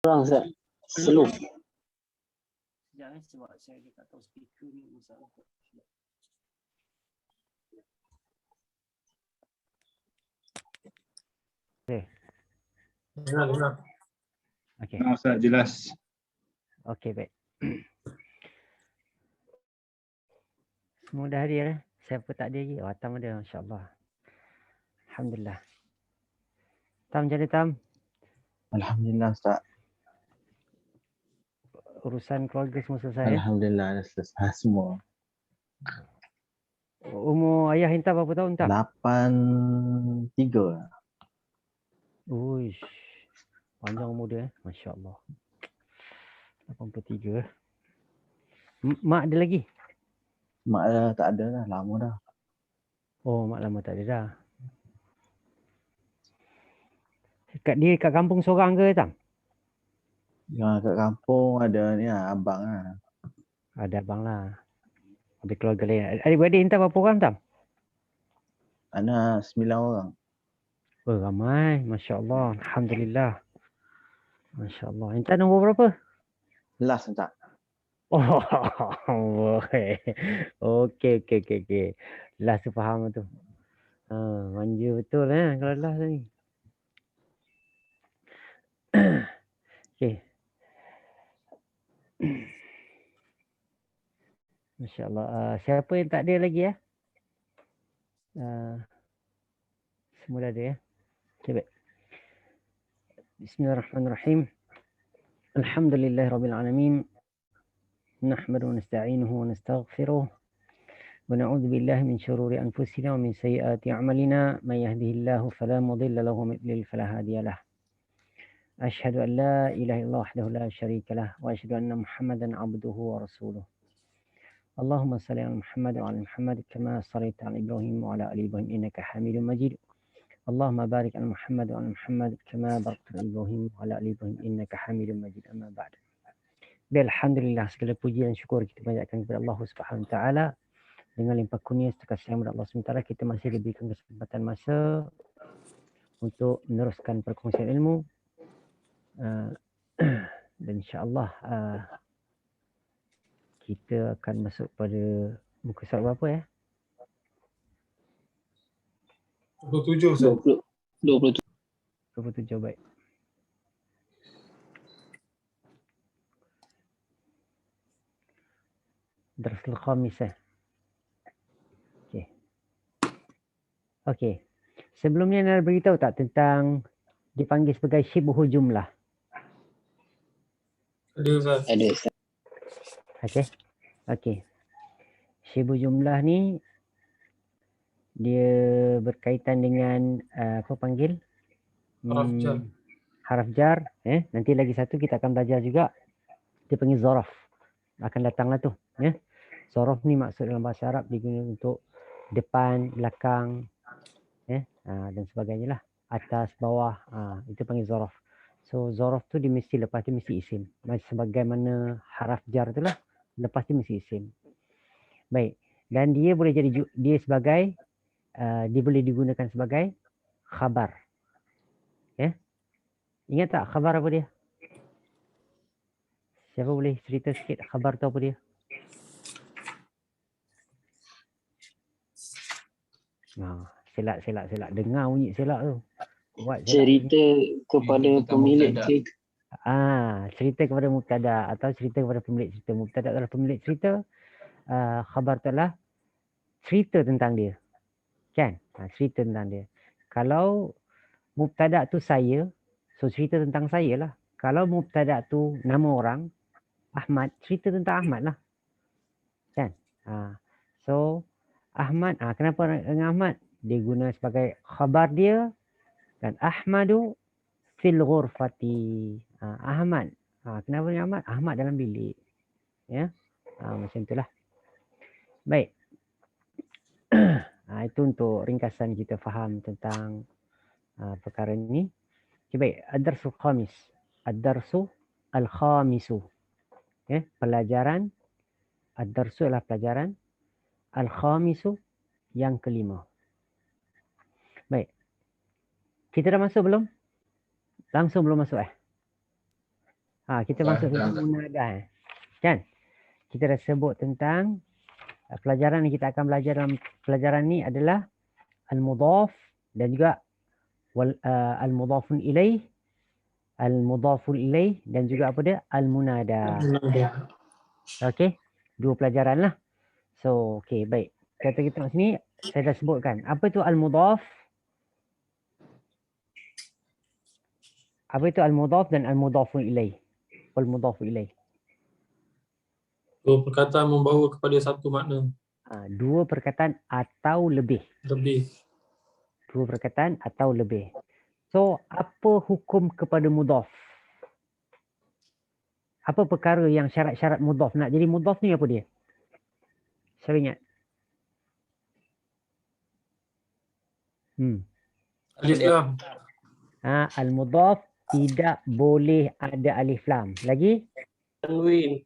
Orang slow. Sekejap sebab saya tak tahu speaker ni masalah. Okay. Dengar. Okay. Ustaz, jelas. Okay, baik. Semua dah hadir. Siapa tak ada lagi? Oh, Tam ada, insyaAllah. Alhamdulillah. Tam, jadi Tam. Alhamdulillah Ustaz. Urusan keluarga semua selesai. Alhamdulillah dah selesai semua. Umur ayah Intan berapa tahun, Tam? 83. Uish. Panjang umur dia. Masya Allah. 83. Mak ada lagi? Mak dah tak ada dah, lama dah. Oh, mak lama tak ada dah. Dia kat kampung seorang ke, Tam? Yang kat kampung ada ni lah, abang lah. Ada abang lah. Ada keluarga lain. Adik-beradik Intan berapa orang, Tam? Ada 9 orang. Oh, ramai. Masya Allah. Alhamdulillah. Masya Allah. Intan nombor berapa? Last Ustaz. Oh, boleh. Okey. Last tu faham tu. Manja betul kalau last ni. Okey. Masya Allah. Siapa yang tak ada lagi ya? Semua dah ada ya. Okay, baik. Bismillahirrahmanirrahim. Alhamdulillahirrabbilalamin. نحمد ونستعينه ونستغفره ونعوذ بالله من شرور أنفسنا ومن سيئات أعمالنا من يهده الله فلا مضل له ومن يضلل فلا هادي له أشهد أن لا إله إلا الله وحده لا شريك له وأشهد أن محمدا عبده ورسوله اللهم صل على محمد وعلى محمد كما صليت على إبراهيم وعلى آل إبراهيم إنك حميد مجيد اللهم بارك على محمد وعلى محمد كما باركت على إبراهيم وعلى آل إبراهيم إنك حميد مجيد أما بعد. Alhamdulillah, segala puji dan syukur kita panjatkan kepada Allah Subhanahu Wa Taala dengan limpah kurnia serta kasih Allah SWT. Kita masih diberikan kesempatan masa untuk meneruskan perkongsian ilmu dan insyaAllah kita akan masuk pada muka surat berapa ya? 27 Ustaz. 27, baik. Darsul Khamisah. Okey. Sebelumnya Nara beritahu tak tentang dipanggil sebagai syibhu jumlah? Ada Ustaz. Ada Ustaz. Okey. Syibhu jumlah ni dia berkaitan dengan apa panggil? Haraf jar. Haraf jar. Nanti lagi satu kita akan belajar juga. Dia panggil zaraf. Akan datanglah tu. Zaraf ni maksud dalam bahasa Arab digunakan untuk depan, belakang, dan sebagainya lah. Atas, bawah. Itu panggil zaraf. So zaraf tu dia mesti lepas tu mesti isim. Sebagaimana haraf jar tu lah. Lepas tu mesti isim. Baik. Dan dia boleh jadi sebagai dia boleh digunakan sebagai khabar. Ingat tak khabar apa dia? Siapa boleh cerita sikit khabar tu apa dia? Selak. Dengar bunyi selak tu. Buat cerita kepada pemilik cerita. Cerita kepada mubtada atau cerita kepada pemilik cerita. Mubtada adalah pemilik cerita. Khabar tu adalah cerita tentang dia. Kan? Cerita tentang dia. Kalau mubtada tu saya, so cerita tentang saya lah. Kalau mubtada tu nama orang, Ahmad, cerita tentang Ahmad lah. Kan? So, Ahmad, kenapa dengan Ahmad? Dia guna sebagai khabar dia dan Ahmadu fil ghurfati. Ahmad. Kenapa dengan Ahmad? Ahmad dalam bilik. Ya. Macam itulah. Baik. Itu untuk ringkasan kita faham tentang perkara ini. Okay, baik. Ad-darsul khamis. Ad-darsu al-khamisu. Pelajaran. Ad-darsu adalah pelajaran. Al-khamisu yang kelima. Baik. Kita dah masuk belum? Langsung belum masuk Kita masuk ke munada. Kan? Kita dah sebut tentang pelajaran yang kita akan belajar dalam pelajaran ni adalah al-mudhaf dan juga al-mudhafun ilaih, al-mudhaful ilaih dan juga apa dia? Al-munada. Okey. 2 pelajaran lah. So, okey, baik. Kata kita kat sini, saya dah sebutkan. Apa itu al-mudhaf? Apa itu al-mudhaf dan al-mudhafun ilaih? Al-mudhafun ilaih. Dua perkataan membawa kepada satu makna. 2 perkataan atau lebih. Lebih. 2 perkataan atau lebih. So, apa hukum kepada mudhaf? Apa perkara yang syarat-syarat mudhaf? Nak jadi mudhaf ni apa dia? Siapa ingat? Alif lam. Al-mudhaf tidak boleh ada alif lam. Lagi? Tanwin.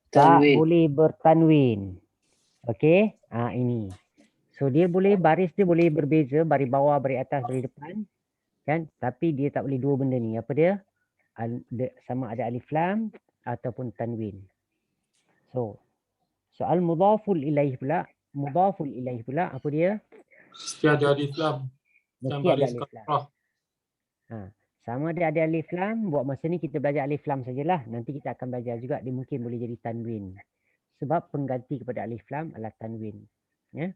Tak boleh bertanwin. Okey? Ini. So dia boleh, baris dia boleh berbeza, baris bawah, baris atas, baris depan. Kan? Tapi dia tak boleh 2 benda ni. Apa dia? Sama ada alif lam ataupun tanwin. So al-mudhaful ilaih pula, mudhaful ilaih pula apa dia? Mesti ada alif lam. Mesti ada alif lam. Sama ada alif lam, buat masa ni kita belajar alif lam sajalah. Nanti kita akan belajar juga dia mungkin boleh jadi tanwin. Sebab pengganti kepada alif lam adalah tanwin. Ya.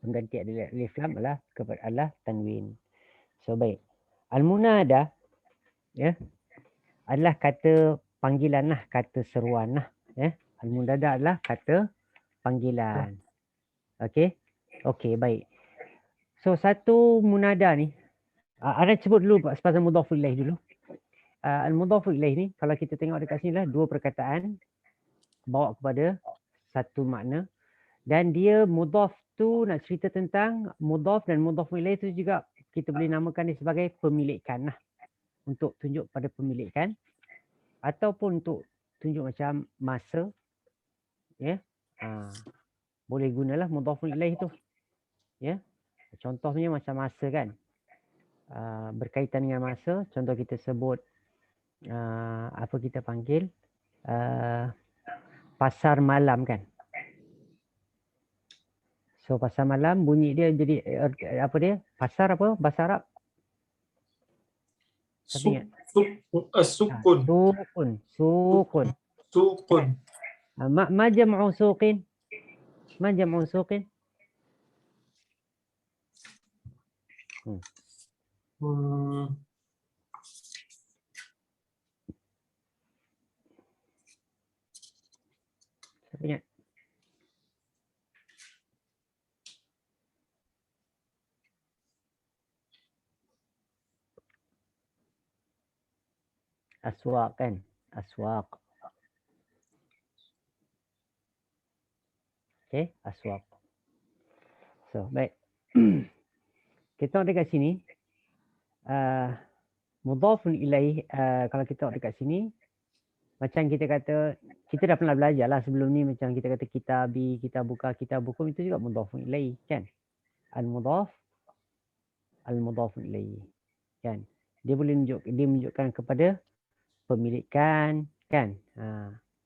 Pengganti alif lam adalah tanwin. So baik. Al-munada ya adalah kata panggilan lah, kata seruan lah. Ya. Al-munada adalah kata panggilan. Okey. Okey, baik. So satu munada ni Ana sebut dulu pasal mudhaful ilaih dulu. Al-mudhaful ilaih ni kalau kita tengok dekat sini lah 2 perkataan bawa kepada satu makna dan dia mudhaf tu nak cerita tentang mudhaf dan mudhaful ilaih tu juga kita boleh namakan dia sebagai pemilikan lah. Untuk tunjuk pada pemilikan ataupun untuk tunjuk macam masa. Ya. Boleh gunalah mudhaful ilaih tu. Ya. Contohnya macam masa kan. Berkaitan dengan masa, contoh kita sebut apa kita panggil pasar malam kan. So pasar malam bunyi dia jadi apa dia? Pasar apa bahasa Arab? Sukun. Sukun. Sukun. Ma jam'u suqin? Ma jam'u suqin? Siapa ingat? Aswaq kan? Aswaq. Okay, aswaq. So, baik. Kita tengok dekat sini. Mudhafun ilaih, kalau kita tengok dekat sini, macam kita kata, kita dah pernah belajar lah sebelum ni, macam kita kata kitabi, kita buka, kita buku, itu juga mudhafun ilaih, kan? Al-mudhaf, al-mudhafun ilaih, kan? Dia boleh menunjukkan kepada pemilikan, kan?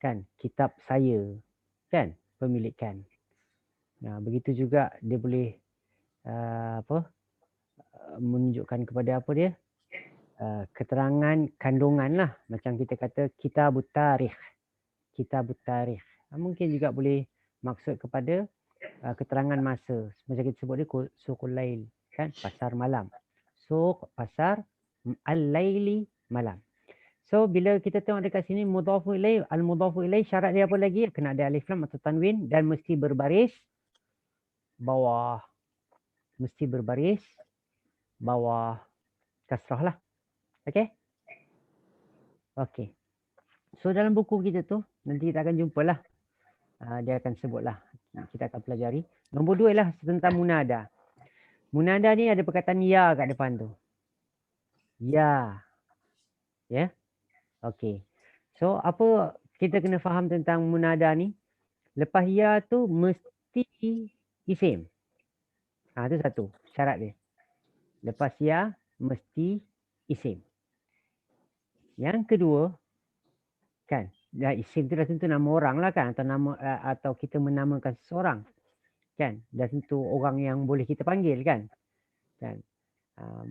Kan? Kitab saya, kan? Pemilikan. Nah, begitu juga dia boleh menunjukkan kepada apa dia? Keterangan kandungan lah. Macam kita kata kitabut tarikh. Kitabut tarikh. Mungkin juga boleh maksud kepada keterangan masa. Macam kita sebut dia suqul lail. Kan? Pasar malam. Suq, pasar, al-laili, malam. So bila kita tengok dekat sini mudhafu ilaih, al-mudhafu ilaih syarat dia apa lagi? Kena ada alif lam atau tanwin dan mesti berbaris bawah. Mesti berbaris bawah kasrah lah. Okey? Okey. So dalam buku kita tu nanti kita akan jumpalah. Dia akan sebutlah. Kita akan pelajari. Nombor 2 ialah tentang munada. Munada ni ada perkataan ya kat depan tu. Ya. Ya. Okey. So apa kita kena faham tentang munada ni? Lepas ya tu mesti isim. Itu satu syarat dia. Lepas ya mesti isim. Yang kedua, Kan? Ya, isim itu dah tentu nama orang lah kan, atau nama atau kita menamakan seseorang. Kan? Dah tentu orang yang boleh kita panggil kan. Kan?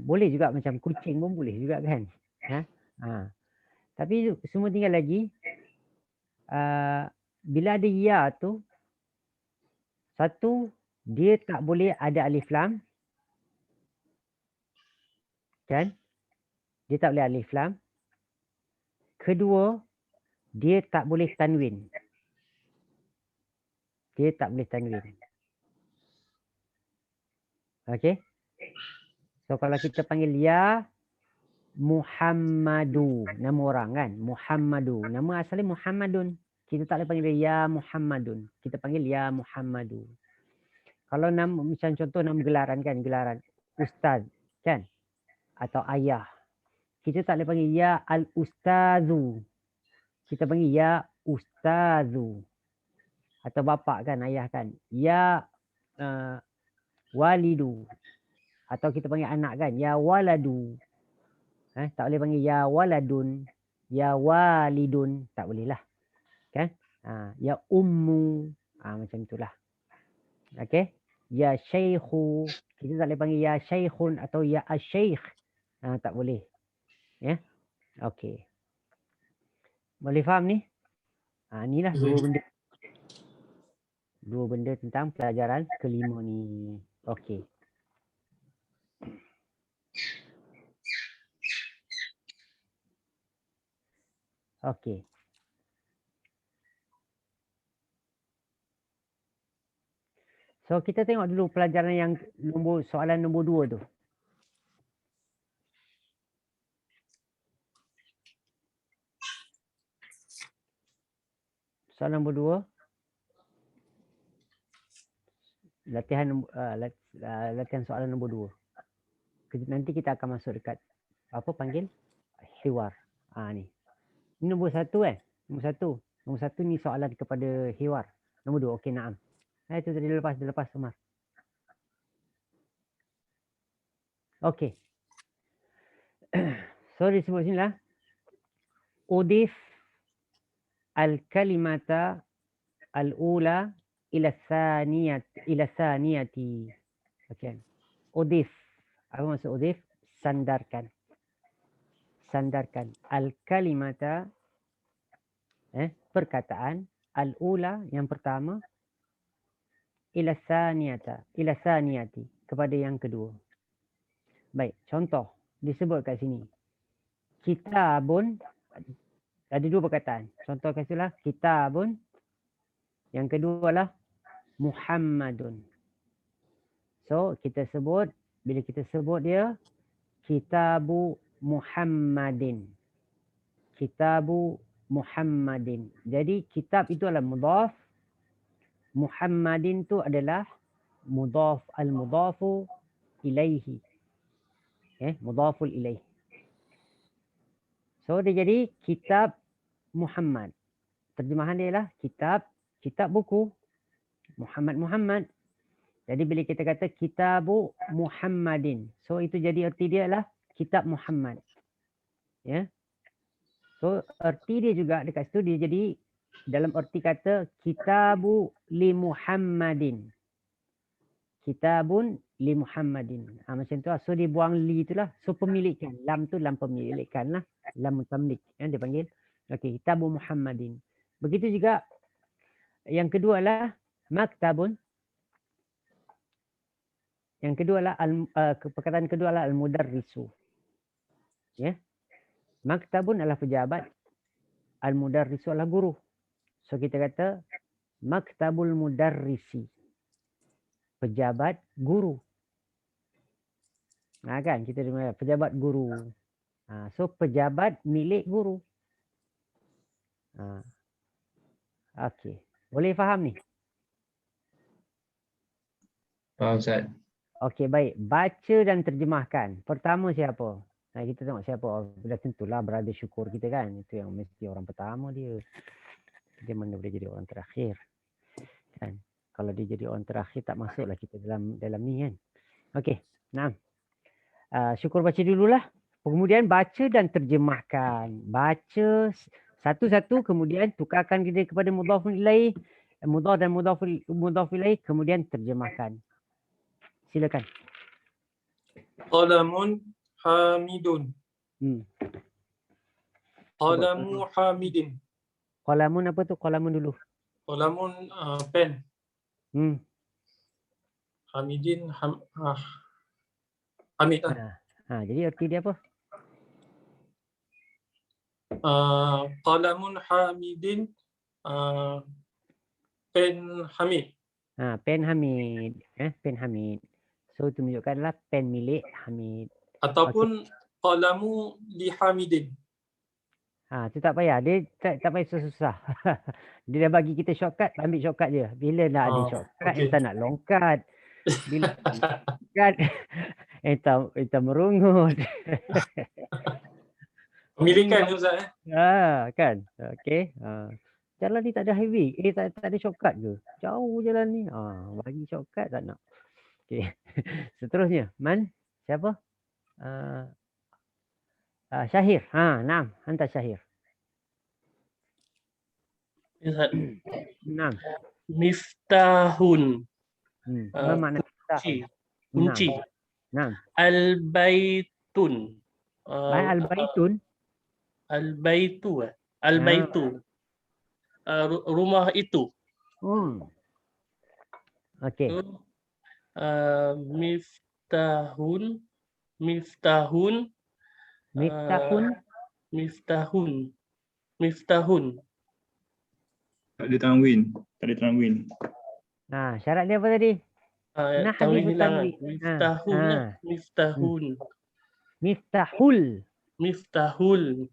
Boleh juga macam kucing pun boleh juga kan. Tapi semua tinggal lagi bila ada ya tu, satu, dia tak boleh ada alif lam. Kan? Dia tak boleh alif lam. Kedua, dia tak boleh tanwin. Dia tak boleh tanwin. Okey? So kalau kita panggil ya Muhammadu, nama orang kan? Muhammadu. Nama asalnya Muhammadun. Kita tak boleh panggil dia ya Muhammadun. Kita panggil ya Muhammadu. Kalau nama macam contoh nama gelaran kan, gelaran ustaz kan? Atau ayah. Kita tak boleh panggil ya al-ustazu. Kita panggil ya ustazu. Atau bapa kan, ayah kan. Ya walidu. Atau kita panggil anak kan, ya waladu. Tak boleh panggil ya waladun, ya walidun. Tak boleh lah. Kan? Ya ummu. Macam itulah. Okey? Ya syaikhu. Kita tak boleh panggil ya syaikhun atau ya asyaikh. Tak boleh. Ya? Okey. Boleh faham ni? Inilah dua benda tentang pelajaran kelima ni. Okey. Okey. So kita tengok dulu pelajaran yang soalan nombor 2 tu. Soalan nombor 2. Latihan soalan nombor 2. Nanti kita akan masuk dekat apa panggil hiwar. Ni. Ini nombor 1 kan? Nombor 1 ni soalan kepada hiwar. Nombor 2 okey naam. Itu tadi lepas Umar. Okey. So disebut sini lah. Udif al-kalimata al-ula ila thaniyati. Okey. Udif. Apa maksud udif? Sandarkan. Al-kalimata perkataan al-ula yang pertama ila thaniyati kepada yang kedua. Baik, contoh disebut kat sini. Kitabun, ada dua perkataan. Contoh kasihlah kitabun. Yang kedua lah Muhammadun. So kita sebut, bila kita sebut dia Kitabu Muhammadin. Kitabu Muhammadin. Jadi kitab itu adalah mudhaf. Muhammadin itu adalah mudhaf, al-mudhafu ilaihi. Mudhaful ilaihi. So dia jadi kitab Muhammad. Terjemahan dia lah kitab buku. Muhammad. Jadi bila kita kata kitabu Muhammadin. So itu jadi erti dia lah kitab Muhammad. Ya. So erti dia juga dekat situ dia jadi dalam erti kata kitabu li Muhammadin. Kitabun li Muhammadin. Macam tu lah. So dia buang li itulah. So pemilikan. Lam tu lam pemilikan lah. Lam mutamlik. Dia panggil. Okey, kitabu Muhammadin. Begitu juga yang kedua lah maktabun. Yang kedua lah perkataan kedua lah al-mudarrisu. Ya. Maktabun adalah pejabat. Al-mudarrisu adalah guru. So kita kata maktabul mudarrisi. Pejabat guru. Kan kita dengar pejabat guru. So pejabat milik guru. Okey. Boleh faham ni? Faham Ustaz. Okey, baik. Baca dan terjemahkan. Pertama siapa? Kita tengok siapa. Dah tentulah berada syukur kita kan. Itu yang mesti orang pertama dia. Dia mana boleh jadi orang terakhir. Kan? Kalau dia jadi orang terakhir tak masuklah kita dalam ni kan. Okey. Nah. Syukur baca dululah. Kemudian baca dan terjemahkan. Baca Satu-satu kemudian tukarkan dia kepada mudhafun ilaih, mudhaf dan mudhaf ilaih, kemudian terjemahkan. Silakan. Qalamun hamidun. Hmm. Qalamu hamidin. Qalamun apa tu? Qalamun dulu. Qalamun pen. Hmm. Hamidin Hamid. Jadi erti dia apa? Qalamun hamidin pen Hamid. Pen Hamid. Pen Hamid. So itu menunjukkanlah pen milik Hamid. Ataupun qalamu li Hamidin. Itu tak payah. Dia tak payah susah-susah. Dia dah bagi kita shortcut, ambil shortcut je. Bila nak ada shortcut, kita nak longkat. Bila longkat, kita merungut. Pemilikan Ustaz. Kan? Okey. Jalan ni tak ada highway. Tak ada shortcut ke? Jauh jalan ni. Bagi shortcut tak nak. Okey. Seterusnya, Man? Siapa? Syahir. Naam. Hantar Syahir. Naam. Miftahun. Apa makna Kunci. Kunci. Naam. Al-baitun. Al-baitun. Al-baitu. Al-baitu. Rumah itu. Okey. Miftahun. Miftahun. Miftahun. Miftahun. Miftahun. Tak ada tanwin. Syarat dia apa tadi? Tanwin hilang. Miftahun. Miftahun. Miftahul. Miftahul.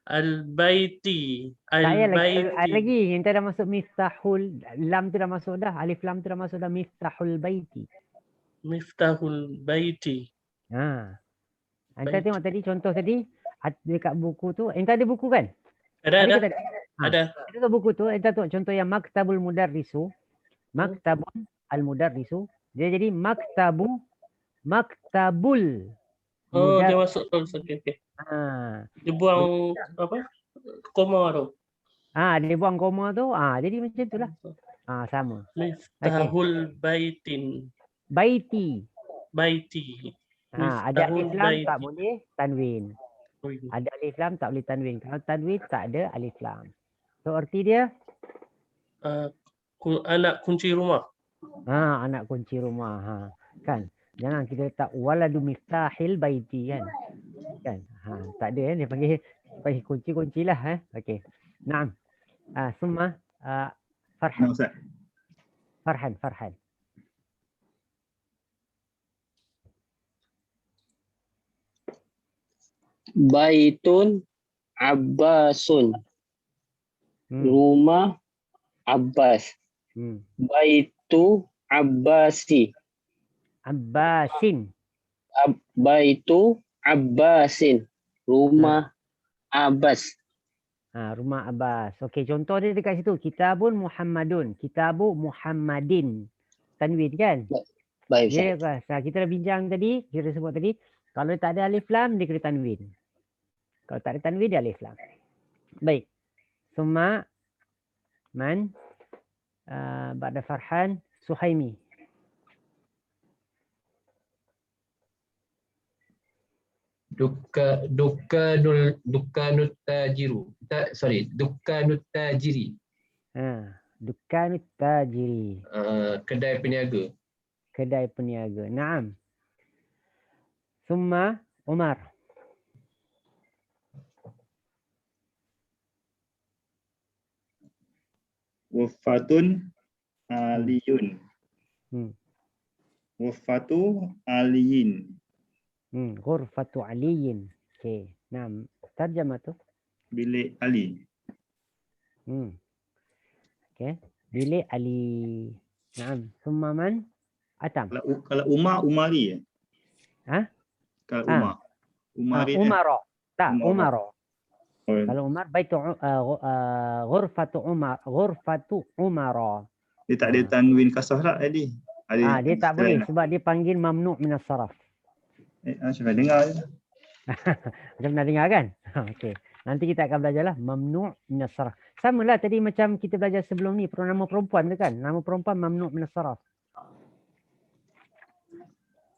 Al-baiti. Al-baiti. Lagi yang dah masuk miftahul. Lam tu dah masuk dah. Alif lam tu dah masuk dah. Miftahul baiti. Miftahul baiti. Anda tengok tadi contoh tadi dekat buku tu. Anda ada buku kan? Ada. Ada buku tu. Anda tengok contoh yang Maktabul Mudarrisu. Maktabun al-Mudarrisu. Dia jadi Maktabul. Dia masuk terus. Okey. Dia buang apa? Koma tu. Dia buang koma tu. Jadi macam itulah. Sama. Miftahul baitin. Baiti. Ada alif lam tak boleh tanwin. Ada alif lam tak boleh tanwin. Kalau tanwin tak ada alif lam. So erti dia? Anak kunci rumah. Anak kunci rumah. Kan? Jangan kita letak waladu miftahil baiti kan. Tak ada dia panggil kunci-kunci lah. Okey. Naam. Summa Farhan. Farhan. Baitun Abbasun. Rumah Abbas. Baitu Abbasi. Abbasin. Baitu Abbasin. Rumah Abbas. Rumah Abbas. Okey, contoh dia dekat situ. Kitabun Muhammadun. Kitabu Muhammadin. Tanwin kan? Baik. Kita dah bincang tadi, kita sebut tadi, kalau tak ada alif lam dia kena tanwin. Kalau tak ada tanwin dia alif lam. Baik. Summa Man ba'da Farhan Suhaimi. Dukkanut tajiru. Dukkanut tajiri. Dukkanut tajiri. Kedai peniaga. Naam. Summa Umar. Wafatun aliyun. Wafatu aliyin. Ghurfatu aliyin. Okey. Naam. Tarjamah tu. Bilik Ali. Okey. Bilik Ali. Naam. Summa Man? Atam. Kalau Umar, Umari. Kalau Umar. Umari. Umaro. Tak, Umaro. Oh. Kalau Umar, baitu ghurfatu Umar. Ghurfatu Umaro. Dia tak ada tanwin kasrah tak tadi? Dia tak boleh sebab dia panggil mamnu' minas saraf. Macam mana dengar je. Macam pernah dengar kan? Okey. Nanti kita akan belajarlah mamnu' minas sarf. Samalah tadi macam kita belajar sebelum ni nama perempuan tu kan. Nama perempuan mamnu' minas sarf.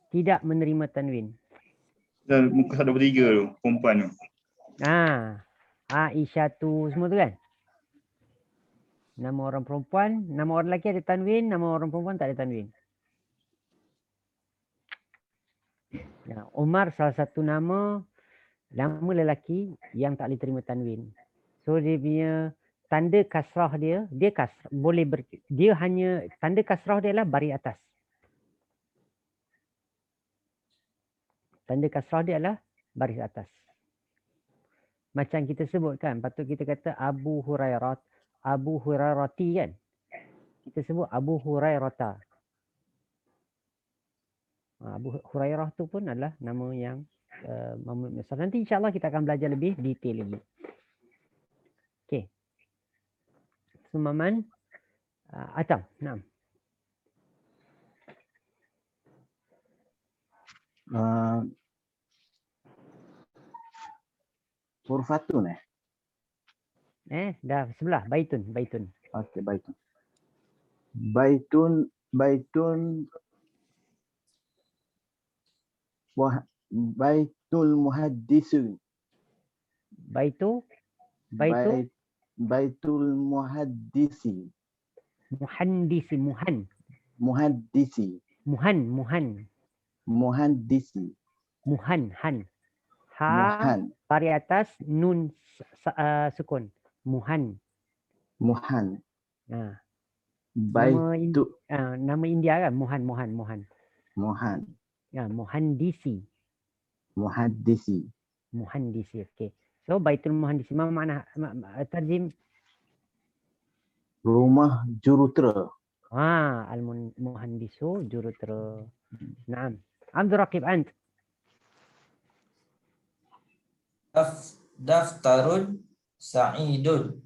Tidak menerima tanwin. Dan muka 123 tu, perempuan tu. Aisyah tu semua tu kan. Nama orang perempuan, nama orang lelaki ada tanwin, nama orang perempuan tak ada tanwin. Umar salah satu nama lelaki yang tak boleh terima tanwin. So dia punya tanda kasrah dia kasrah boleh dia hanya tanda kasrah dia adalah baris atas. Tanda kasrah dia adalah baris atas. Macam kita sebut kan, patut kita kata Abu Hurairati kan. Kita sebut Abu Hurairata. Abu Hurairah tu pun adalah nama yang nanti insyaAllah kita akan belajar lebih detail lagi. Okey. Sumaman Atam. Naam. Hurfatun Dah sebelah baitun. Okey, baitun. Baitul muhaddisun. Baitul muhaddisi. Muhandisi. Muhan. Baris atas nun sukun. Muhan. Nama India kan Muhan. Ya, muhandisi. Okey. So baitul muhandisi apa makna tarjim? Rumah jurutera. Al muhandisu jurutera. Naam. Abdul Raqib ant. Daftarun sa'idun.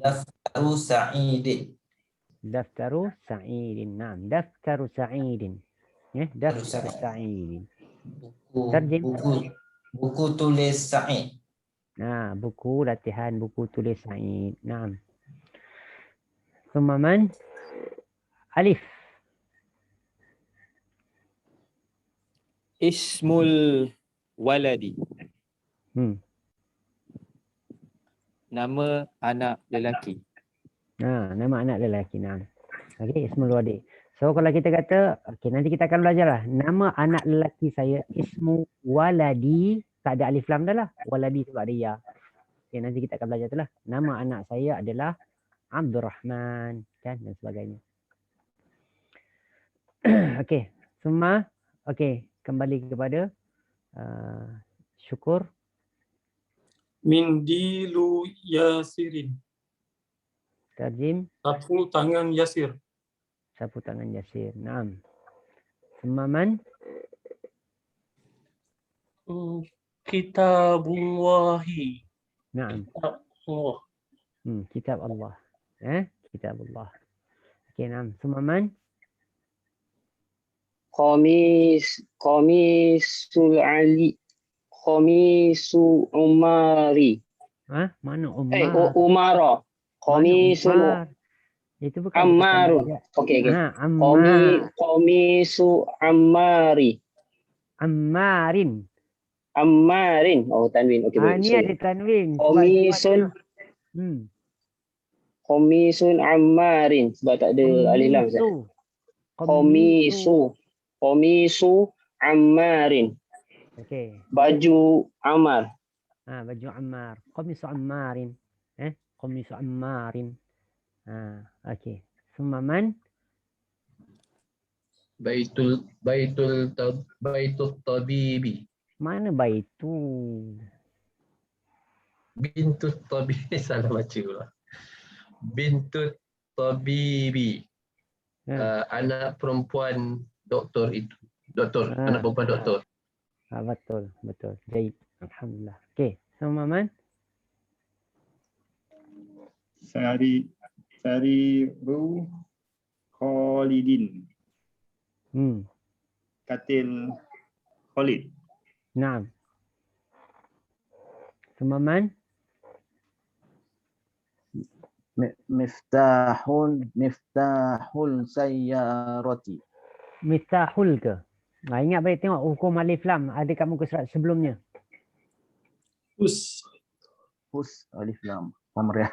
Daftaru sa'idin. Daftaru sa'idin. Naam. Daftaru sa'idin. Daftaru sa'idin. Buku tulis Sa'id. Buku latihan buku tulis Sa'id. Naam. Sumaman Alif. Ismul waladi. Nama anak lelaki. Nama anak lelaki. Naam. Okey, ismul waladi. So kalau kita kata, nanti kita akan belajar lah. Nama anak lelaki saya, ismu waladi, tak ada alif lam dah lah. Waladi sebab ada ya. Okay, nanti kita akan belajar tu lah. Nama anak saya adalah Abdul Rahman, kan, dan sebagainya. Okey, semua. Okey, kembali kepada syukur. Mindilu Yasirin. Tarjim. Sapu tangan Yasir. Sapu tangan Yasir. Naam. Semaman. Kitabullahi. Naam. Kitab Allah. Kitab Allah. Okey, naam. Semaman. Qamisul Ali. Qamisu Umari. Mana Umar? Umara. Qamisul itu bukan Ammarun. Okey. Qamisu Ammari. Ammarin. Oh, tanwin. Okey, baik. Ini ada tanwin. Qamisun Ammarin. Sebab tak ada alif lam. Qamisu Ammarin. Okey. Baju Ammar. Baju Ammar. Qamisu Ammarin. Qamisu Ammarin. Okey. Sumaman. Baitul tabibi. Mana baitu? Bintut tabibi. Salah baca pula. Bintut tabibi. Anak perempuan doktor itu. Anak perempuan doktor. Betul. Baik. Alhamdulillah. Okey. Sumaman. Sariru Khalidin. Katil Khalid. Naam. Sumaman. Miftahul sayyarati. Miftahul ke? Ingat balik tengok hukum alif lam ada kat muka surat sebelumnya. Hus. Alif lam. Pamrih.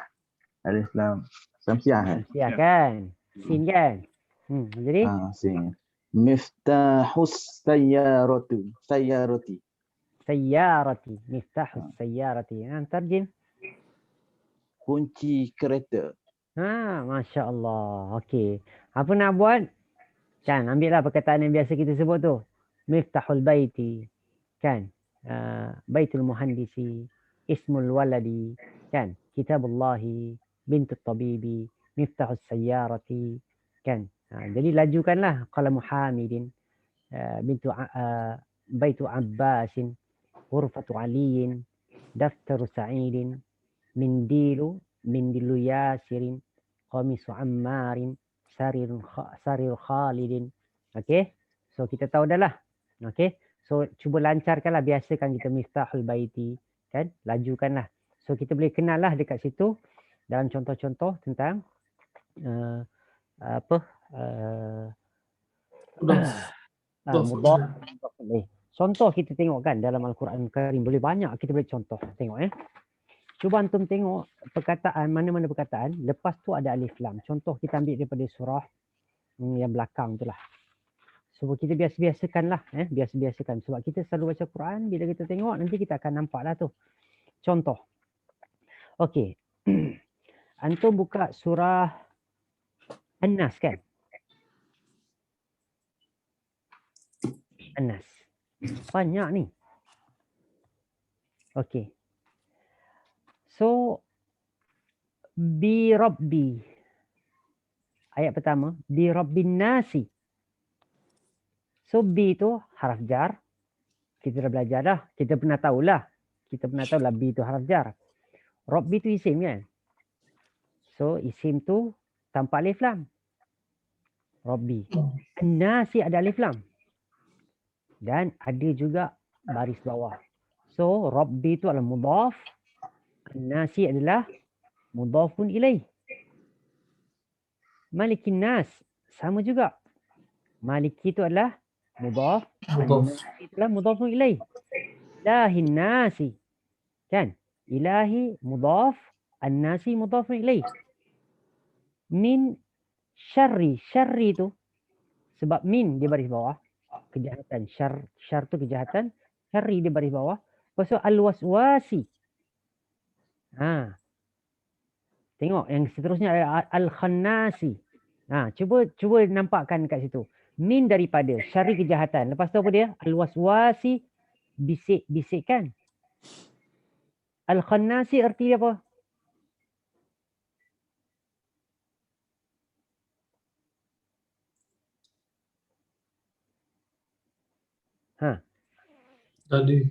Alif lam. Samsiah. Ya kan? Sin kan? Jadi Sin. Miftahus sayyarati. Sayyarati. Miftahus sayyarati. Terjem. Kunci kereta. Masya Allah. Okey. Apa nak buat? Kan, ambillah perkataan yang biasa kita sebut tu. Miftahul baiti. Kan? Baitul muhandisi. Ismul waladi. Kan? Kitabullahi. Bintut tabibi. Miftahus sayyarati. Kan? Jadi lajukanlah. Qalamu hamidin. Baitu abbasin. Ghurfatu aliyin. Daftaru sa'idin. Mindilu yasirin, qamisu ammarin, sarir khalidin. Okey, so kita tahu dah lah. Okey, so cuba lancarkanlah, biasakan kita miftahul baiti, kan, lajukanlah. So kita boleh kenal lah dekat situ dalam contoh-contoh tentang mudhaf. Contoh kita tengok kan dalam Al-Quran Karim, boleh banyak kita boleh contoh tengok. Cuba antum tengok perkataan, mana-mana perkataan, lepas tu ada alif lam. Contoh kita ambil daripada surah yang belakang tu lah. So kita biasa-biasakan lah. Biasa-biasakan. Sebab kita selalu baca Quran, bila kita tengok nanti kita akan nampak lah tu. Contoh. Okey. Antum buka surah An-Nas kan? An-Nas. Banyak ni. Okey. So, bi rabbi. Ayat pertama, bi rabbin nasi. So, bi tu haraf jar. Kita dah belajar dah. Kita pernah tahulah. Bi tu haraf jar. Rabbi tu isim kan? So, isim tu tanpa alif lam. Rabbi. Nasi ada alif lam. Dan ada juga baris bawah. So, rabbi tu adalah mudhaf. Nasi adalah mudhafun ilaih. Malikin nas sama juga. Maliki itu adalah mudhaf. Nasi itu adalah mudhafun ilaih. Ilahin nasi. Kan? Ilahi mudhaf. An-nasi mudhafun ilaih. Min syarri. Syarri itu sebab min dia baris bawah. Kejahatan. Syar tu kejahatan. Syarri dia baris bawah. Lepas tu al-waswasi. Tengok yang seterusnya adalah al-khannasi. Cuba nampakkan kat situ. Min daripada syarri kejahatan. Lepas tu apa dia? Al-waswasi, bisik-bisikkan. Al-khannasi arti dia apa? Tadi.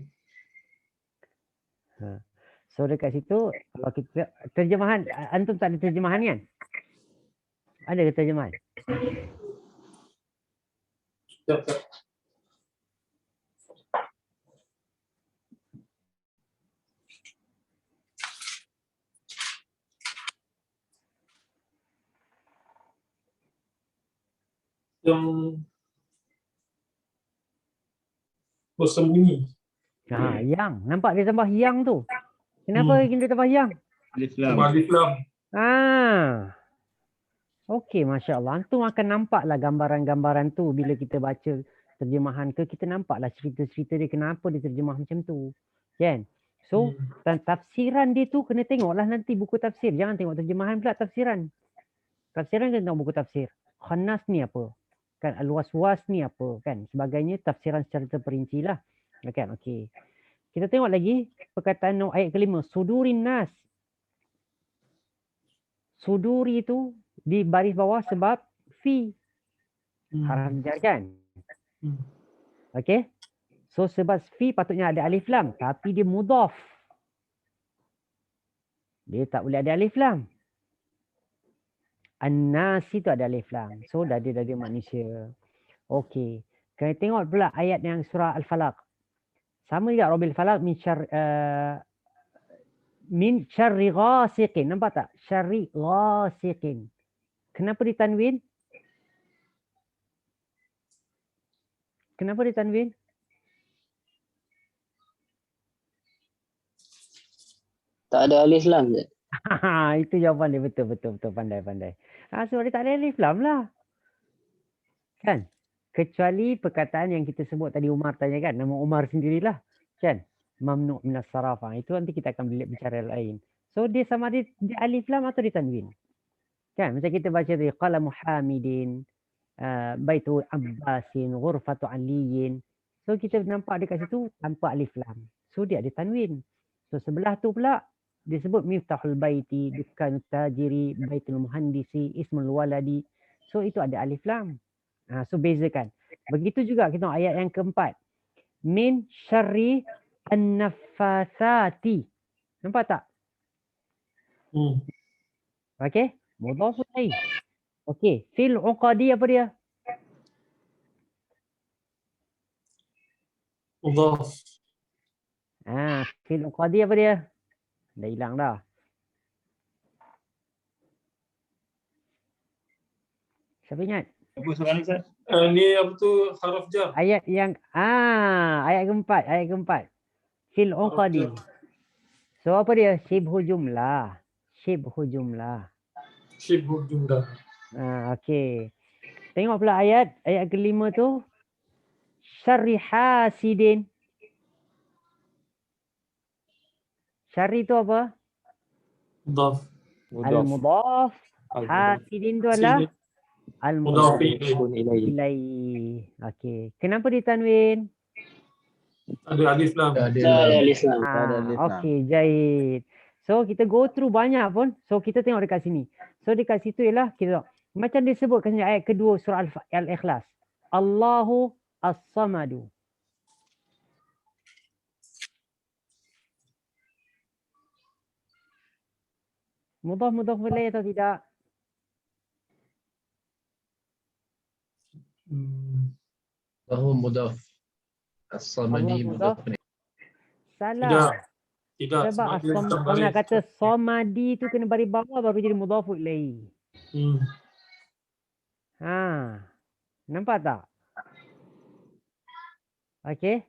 So dekat situ kalau kita terjemahan, antum tak ada terjemahan kan? Ada ke terjemahan? Yang bersembunyi. Yang. Nampak dia tambah yang tu. Kenapa kita tambah yang? Alif lam. Alif lam. Okey, Masya Allah. Antum akan nampaklah gambaran-gambaran tu bila kita baca terjemahan ke, kita nampaklah cerita-cerita dia kenapa dia terjemah macam tu. Kan? So, tafsiran dia tu kena tengoklah nanti buku tafsir. Jangan tengok terjemahan pula tafsiran. Tafsiran kena tengok buku tafsir. Khannas ni apa? Kan, al-waswas ni apa? Kan? Sebagainya tafsiran secara terperinci lah. Kan? Okey. Kita tengok lagi perkataan ayat kelima. Sudurin nas. Suduri itu di baris bawah sebab fi. Haraf jar kan? Okey. So sebab fi patutnya ada alif lam. Tapi dia mudhaf. Dia tak boleh ada alif lam. An-nas itu ada alif lam. So dada-dada manusia. Okey. Kita tengok pula ayat yang surah Al-Falaq. Sama juga Rabbil Falaq min syarri min syarri ghasiqin. Nampak tak? Syarri ghasiqin. Kenapa ditanwin? Kenapa ditanwin? Tak ada alif lam. Ustaz. Itu jawapan dia. Betul. Pandai. Sebab dia tak ada alif lam lah. Kan? Kecuali perkataan yang kita sebut tadi Umar tanya kan. Nama Umar sendirilah. Kan? Mamnu' minas sarafah. Itu nanti kita akan bicara lain. So dia sama ada dia alif lam atau ditanwin. Kan? Macam kita baca tadi. Qala Muhammadin. Baitu Abbasin. Ghurfatu Aliyin. So kita nampak dekat situ tanpa alif lam. So dia ada tanwin. So sebelah tu pula disebut miftahul baiti, dukkanut tajiri, baitul muhandisi, ismul waladi. So itu ada alif lam. So bezakan. Begitu juga kita tengok ayat yang keempat. Min syarri an-naffasati. Nampak tak? Okey. Mudhaf ilaih. Okey. Fil uqadi apa dia? Mudhaf. Fil uqadi apa dia? Dah hilang dah. Siapa ingat? Apa soalan ni, Ustaz? Ni apa tu haraf jar. Ayat yang ayat keempat. Fil uqadi. So apa dia? Syibhu jumlah. Syibhul jumlah. Okey. Tengok pula ayat kelima tu. Syarri hasidin. Syarri tu apa? Mudhaf. Al-mudhaf. Hasidin tu adalah al-mudhaf ilaih. Okey. Kenapa ditanwin? Ada alif lam. Tak ada alif lam. Okey, jahit. So kita go through banyak pun. So kita tengok dekat sini. So dekat situ ialah kita tengok. Macam disebutkan ayat kedua surah Al-Ikhlas. Allahu as-samadu. Mudhaf ilaih atau tidak? Allahu mudhaf. As-samadi mudhaf. Salah. Tidak. Sebab kalau nak kata somadi tu kena bari bawah baru jadi mudhaf ilaih. Nampak tak? Okey.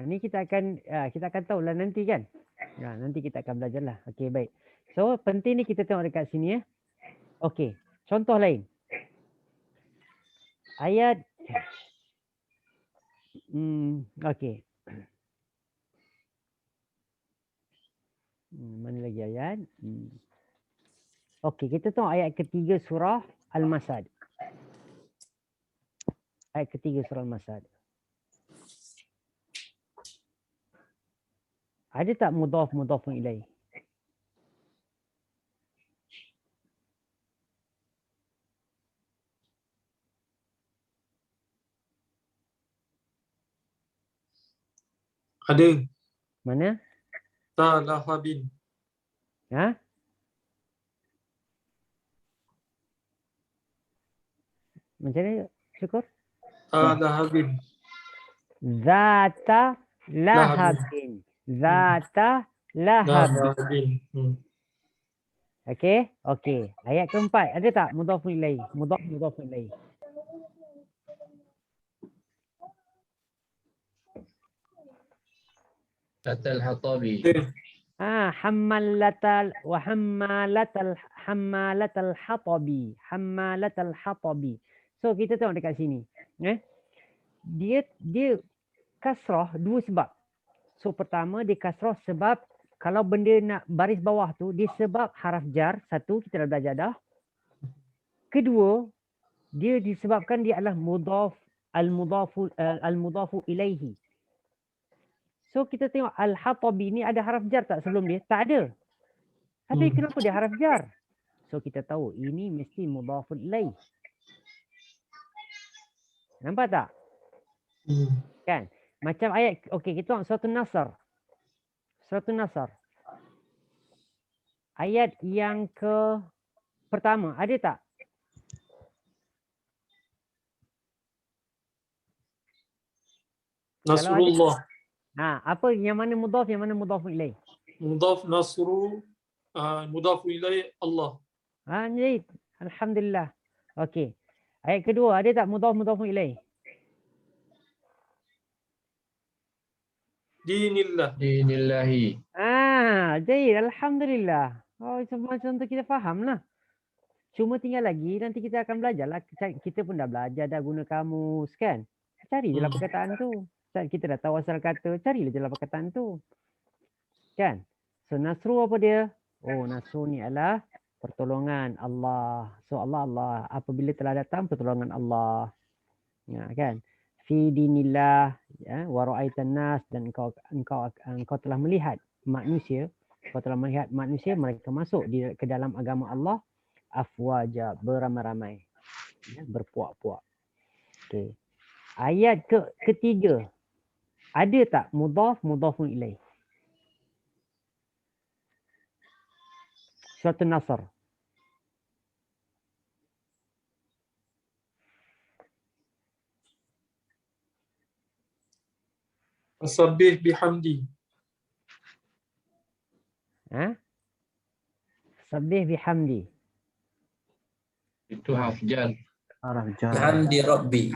Ni kita akan tahu lah nanti kan. Nanti kita akan belajar lah. Okey, baik. So penting ni kita tengok dekat sini ya. Okey. Contoh lain. Ayat okey. Mana lagi ayat? Okey, kita tengok ayat ketiga surah Al-Masad. Ayat ketiga surah Al-Masad. Ada tak mudhaf ilaih? Ada. Mana? Talahabin. Macam mana? Syukur? Talahabin. Zata lahabin. Zata lahabin. Okey. Ayat keempat. Ada tak mudhaf ilaih? Mudhaf ilaih. Atal hatabi. Hammalatal hatabi. So kita tengok dekat sini. Dia kasrah dua sebab. So pertama dia kasrah sebab kalau benda nak baris bawah tu dia sebab haraf jar. Satu, kita dah belajar dah. Kedua, dia disebabkan dia adalah al-mudhafu ilaihi. So kita tengok al-hatabi ni ada haraf jar tak sebelum dia? Tak ada. Tapi kenapa dia haraf jar? So kita tahu ini mesti mudhafun ilaih. Nampak tak? Kan? Macam ayat, okey kita tengok surah An-Nasr. Surah An-Nasr. Ayat yang pertama, ada tak? Nasrullah. Apa yang mana mudhaf, yang mana mudhaf ilaih? Mudaf nasru, mudaf ilaih Allah. Jadi, alhamdulillah. Okey. Ayat kedua ada tak mudhaf ilaih? Dinillah. Dinillahi. Jadi, alhamdulillah. Oh, semua contoh kita faham lah. Cuma tinggal lagi, nanti kita akan belajar lah. Kita pun dah belajar, dah guna kamus kan. Cari je lah perkataan tu. Kita dah tahu asal kata, carilah je lah perkataan tu. Kan? So, nasru apa dia? Oh, nasru ni adalah pertolongan Allah. So, Allah. Apabila telah datang pertolongan Allah. Ya, kan? Fi dinillah, ya, wa ra'aitan nas, dan engkau telah melihat manusia, mereka masuk ke dalam agama Allah afwaja, beramai-ramai, ya, berpuak-puak. Okey. Ayat ketiga. Ada tak mudhafun ilaih? Surah An-Nasr. Fasabbih bihamdi. Sabbih bihamdi. Itu harf jar. Araf jar. Bihamdi Rabbi.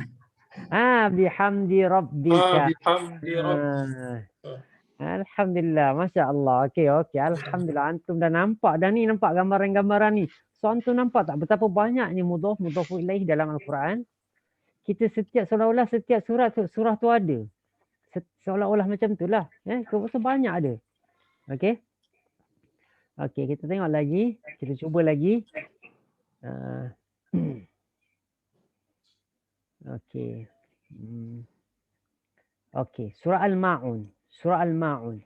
Bihamdi rabbika. Bihamdi rabbi. Alhamdulillah, Masya Allah. Okey. Alhamdulillah. Antum dah nampak dah ni, nampak gambaran-gambaran ni. So, antum nampak tak betapa banyaknya mudhaf ilaih dalam Al-Quran? Kita seolah-olah setiap surah tu ada. Seolah-olah macam tu lah. So, banyak ada. Okey. Okey, kita tengok lagi. Kita cuba lagi. Okey. Okey, surah Al-Ma'un. Surah Al-Ma'un.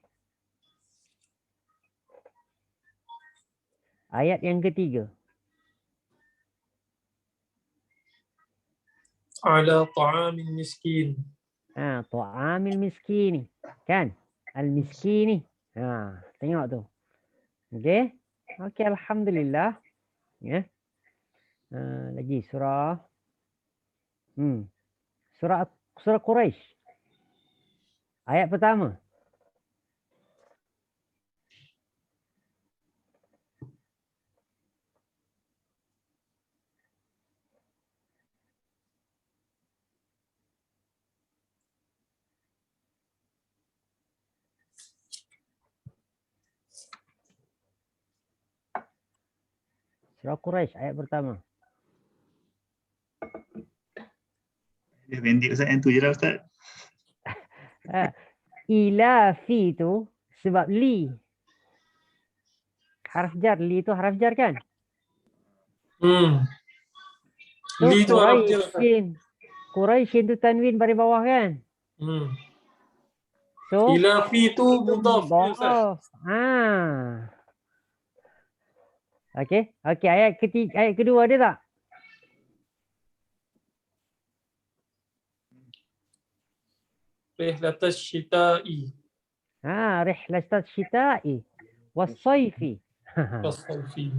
Ayat yang ketiga. Ala ta'amil miskin. Ta'amil miskini. Kan? Al-miskini. Tengok tu. Okey. Okey, alhamdulillah. Ya. Lagi surah surah Quraisy. Ayat pertama. Surah Quraisy ayat pertama. Dia pendek Ustaz, yang tu je lah Ustaz. Ilafi tu sebab li. Harf jar, li tu harf jar kan? Li tu harf jar. Quraisy tu tanwin baris bawah kan? So, Ilafi tu mudhaf. Okey, ayat kedua ada tak? Rihlatas syita'i. Rihlatas syita'i was-sayfi. Was-sayfi.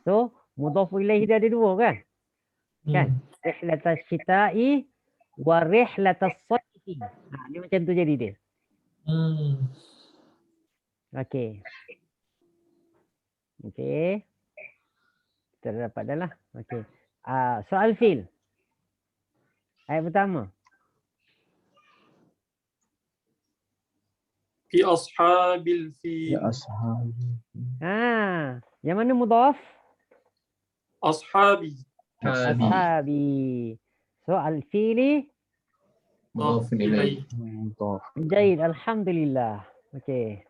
So, mudhaf ilaih dia ada dua kan? Kan? Rihlatas syita'i wa rihlatas sayfi. Dia macam tu jadi dia. Okey. Kita dah dapat dah lah. Okey. Soal fil. Ayat pertama. Fi ashabil fil. Ya ashab. Yang mana mudhaf? Ashabi. Ashabi. So al-fili Mudhaf ilaih. Jaid, alhamdulillah. Okey.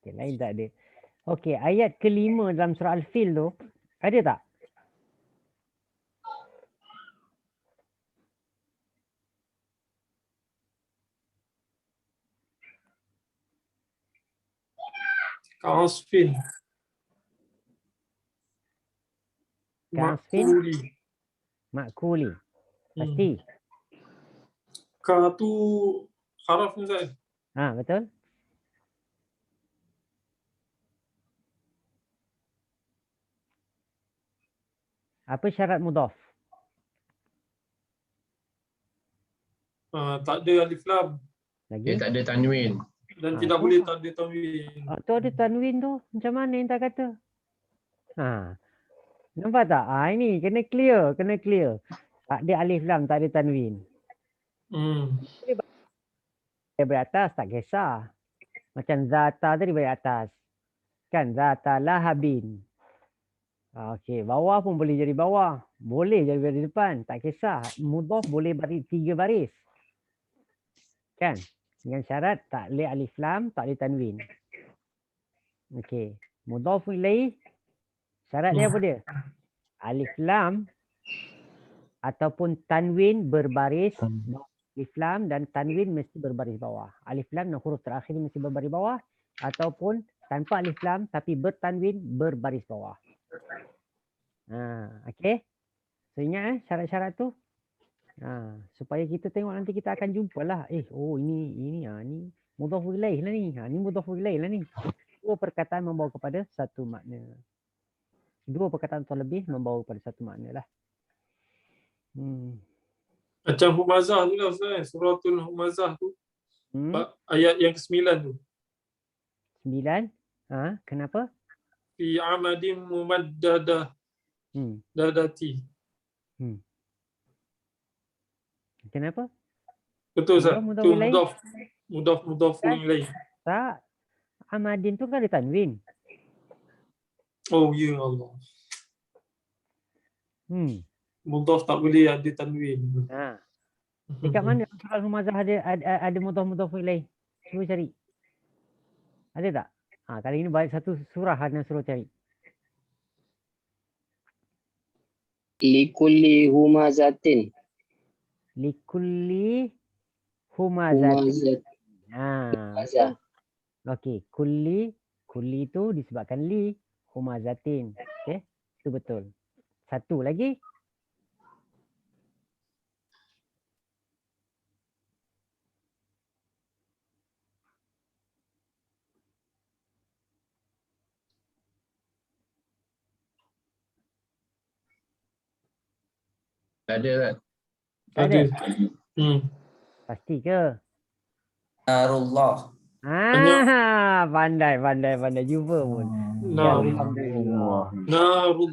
Okay, lain tak ada. Okey, ayat kelima dalam surah Al-Fil tu ada tak? Ka'asfin. Ka'asfin. Ma'kuli. Ma'kuli. Pasti. Ka tu haraf ni Ustaz. Betul. Apa syarat mudhaf? Tak ada alif lam Lagi? Dia tak ada tanwin. dan Ah, tidak tu. boleh tak ada tanwin. Tu ada tanwin tu. Macam mana yang tak kata? Nampak tak? Ini kena clear. Tak ada alif lam, tak ada tanwin. Daripada atas tak kisah. Macam zata tadi dari atas. Kan zata lahabin. Okey, bawah pun boleh jadi bawah. Boleh jadi dari depan, tak kisah. Mudhaf boleh baris 3 baris. Kan? Dengan syarat tak boleh alif lam, tak boleh tanwin. Okey. Mudhaf ilaih syarat dia apa dia? Alif lam ataupun tanwin berbaris alif lam dan tanwin mesti berbaris bawah. Alif lam dan huruf terakhir mesti berbaris bawah ataupun tanpa alif lam tapi bertanwin berbaris bawah. Okey. So ingat syarat-syarat tu. Supaya kita tengok nanti kita akan jumpalah. Ini mudhaf ilaih lah ni. Ni mudhaf ilaih lah ni. Dua perkataan membawa kepada satu makna. Dua perkataan atau lebih membawa kepada satu makna lah. Macam Humazah tu lah Ustaz. Suratul Humazah tu. Ayat yang ke-9 tu. 9? Kenapa? Fi amadim mumaddadah. Dadati. Kenapa? Betul Ustaz. Mudhaf Tu ilaih. mudhaf ilaih. Tak. Amadin tu kan ada tanwin. Oh ya Allah. Mudhaf tak boleh ada tanwin. Dekat mana surah Humazah ada mudhaf ilaih? Cuba cari. Ada tak? Kali ini balik satu surah Hana suruh cari. Likulli humazatin. Likulli humazatin. Humazah. Okey, kulli tu disebabkan li humazatin. Okey, itu betul. Satu lagi. Tak ada kan? Ada. Pasti ke? Narullah. Pandai jumpa pun. Narullah. Nampak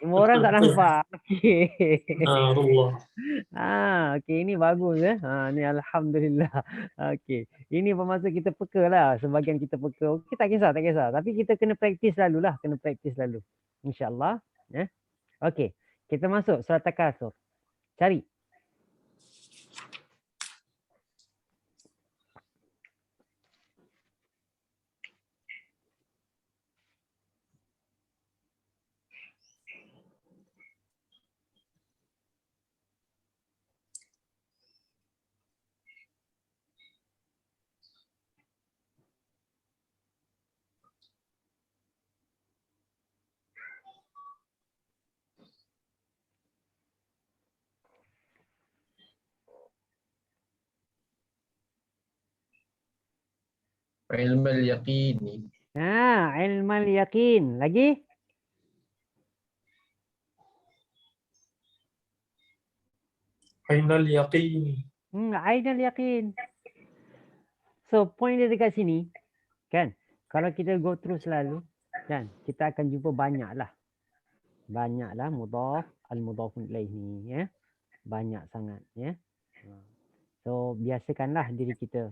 semua orang tak nampak. Okey. Narullah. Okey, ini bagus ni alhamdulillah. Okey. Ini bermaksud kita peka lah, sebahagian kita peka. Okey, tak kisah. Tapi kita kena praktis lalulah, Insya-Allah, Okey. Kita masuk surat Takasur. Cari. Ilmal yaqini. Ilmal yaqin. Lagi? Ainal yaqin. Ainal yaqin. So, point dia dekat sini, kan? Kalau kita go through selalu, kan? Kita akan jumpa banyaklah mudhaf, al-mudhafun ilaih ni, Banyak sangat, So, biasakanlah diri kita,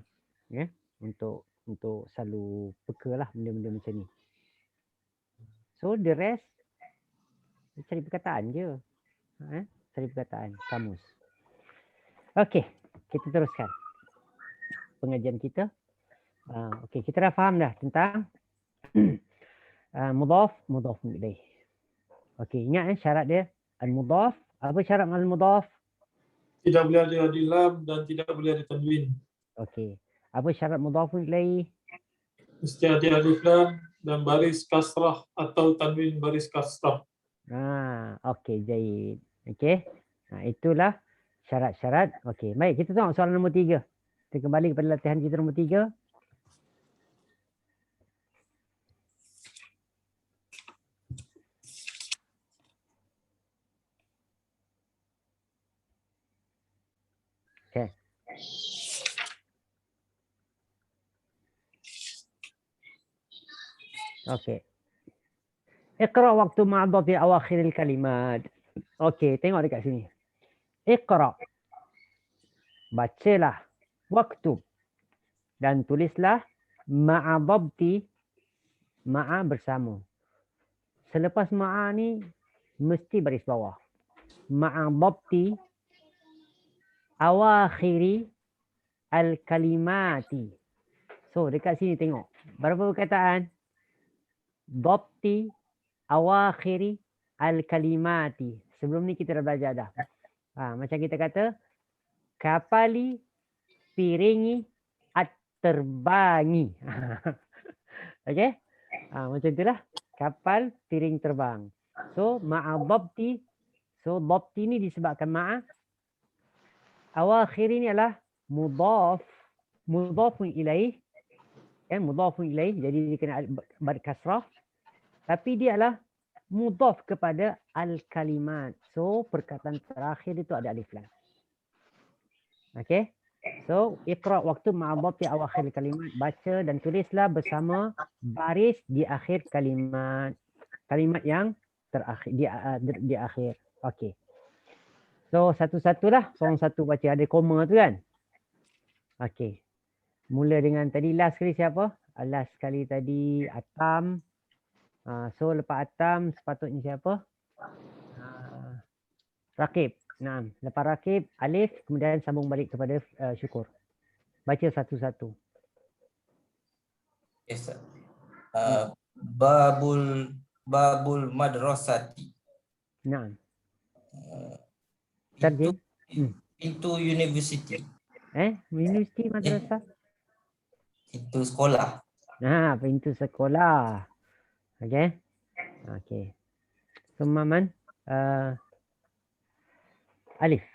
untuk selalu peka lah benda-benda macam ni. So, the rest, cari perkataan je. Cari perkataan, kamus. Okey, kita teruskan pengajian kita. Okey, kita dah faham dah tentang mudhaf ilaih. Okey, ingat syarat dia al-mudhaf. Apa syarat al-mudhaf? Tidak boleh ada alif lam dan tidak boleh ada tanwin. Okey. Apa syarat mudhaf ilaih? Mesti ada alif lam dan baris kasrah atau tanwin baris kasrah. Okey, jayid. Okey. Itulah syarat-syarat. Okey, baik, kita tengok soalan nombor 3. Kita kembali kepada latihan kita nombor 3. Okey. Iqra waktu ma'adhat di awakhiril kalimat. Okey, tengok dekat sini. Iqra. Bacalah. Waktub. Dan tulislah ma'adhabti. Ma'a bersama. Selepas ma'a ni mesti baris bawah. Ma'adhabti awakhiri al-kalimati. So, dekat sini tengok. Berapa perkataan? Dhabti awakhiri al-kalimati. Sebelum ni kita dah belajar dah. Macam kita kata, kapali piringi at-terbangi. Okey? Macam itulah. Kapal piring terbang. So, ma'adhabti. So, dhabti ni disebabkan ma'a. Awakhiri ni adalah mudhaf. Mudhafun ilaih. Kan? Mudhafun ilaih. Jadi dia kena berkasrah. Tapi dia adalah mudhaf kepada al-kalimat. So, perkataan terakhir itu ada alif lam. Okey? So, iqra waktu ma'adhabti awakhir kalimat. Baca dan tulislah bersama baris di akhir kalimat. Kalimat yang terakhir di akhir. Okey. So, satu-satulah. Seorang satu baca. Ada koma tu kan? Okey. Mula dengan tadi last sekali siapa? Last sekali tadi Atam. So, lepas Atam sepatutnya siapa? Raqib. Nah, lepas Raqib, Alif, kemudian sambung balik kepada Syukur. Baca satu-satu. Yes, babul madrasati. Nah. Terjem. Pintu university. Universiti madrasah? Pintu sekolah. Nah, pintu sekolah. Okey. Okey. So, Maman, Alif.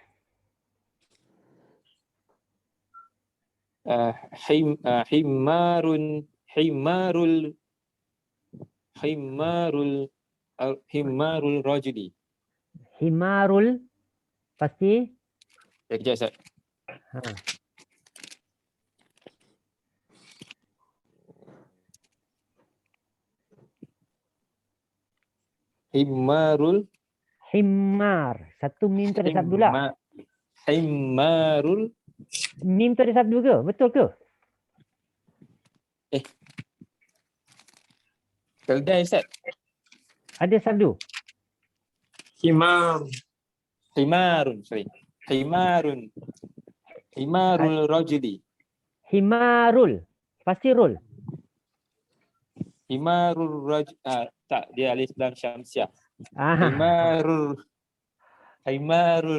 Himarul rajuli. Himarul pasti. Kejap Ustaz. Himar. Satu mim tu ada sabdu lah. Himarul. Mim tu ada sabdu ke? Betul ke? Keldai Ustaz. Ada sabdu? Himarun. Sorry. Himarul rajuli. Himarul. Pasti rul. Himarul rajuli. Tak, dia alif lam syamsiah. Himarul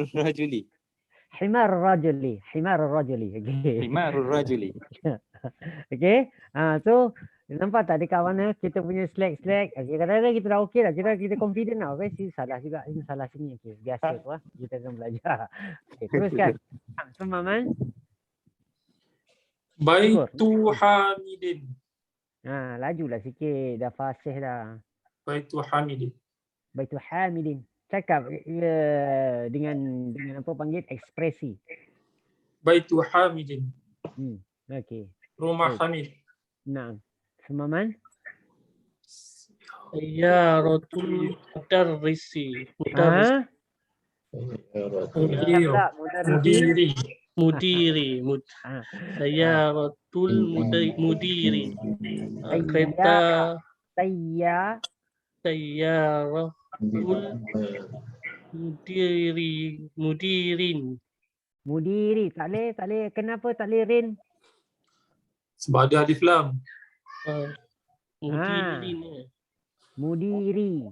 rajuli. Himar rajuli. Okay. Himarul rajuli. Okay. So, nampak tak dekat mana kita punya slack. Kadang-kadang kita dah okey dah. Kita confident lah. Okay. Salah juga. Ini salah sini. Okay. Biasa tu lah. Kita akan belajar. Okay. Teruskan. So, Maman. Baitu Hamidin. Lajulah sikit. Dah fasih dah. Baitu Hamidin. Baitu Hamidin. Cakap dengan apa panggil ekspresi. Baitu Hamidin. Okey. Rumah Hamid. Nah. Semaman. Sayyaratul mudarrisi. Mudiri. Sayyaratul mudiri. Kereta. Sayyaratul Mudiri. Tak boleh. Kenapa tak boleh rin? Sebab ada alif lam. Mudiri.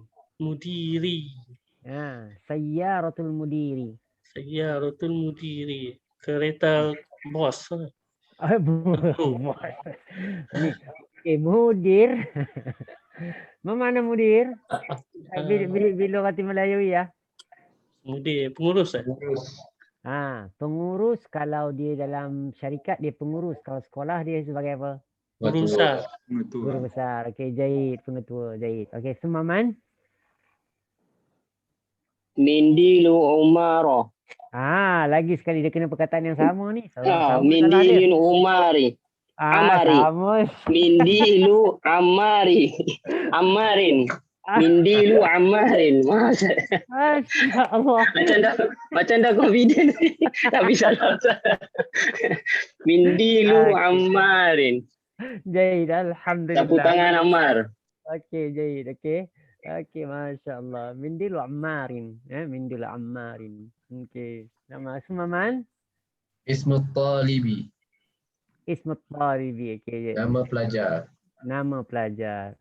Sayyaratul mudiri. Kereta bos. Okay, mudir. Mana mudir? Bila kata Melayu ya? Mudir, pengurus Pengurus kalau dia dalam syarikat dia pengurus. Kalau sekolah dia sebagai apa? Guru besar. Guru besar. Okey, Jahid, pengetua. Jahid. Okey, Semaman. Mindilu Umaro. Lagi sekali dia kena perkataan yang sama ni. Ah, Sama salah dia. Mindilin Umari. Amari. Sama. Mindilu Amari. Amarin. Mindilu Amarin. Masa Masya Allah. macam dah confident. Tak bisa salah. Mindilu Amarin. Jahid, Alhamdulillah. Sapu tangan Ammar. Okey, Jahid. Okey, Masya Allah. Mindil Ammarin. Mindil Ammarin. Okey. Nama semua man? Ismut Talibi. Ismut Taribi. Okey. Nama pelajar. Nama pelajar.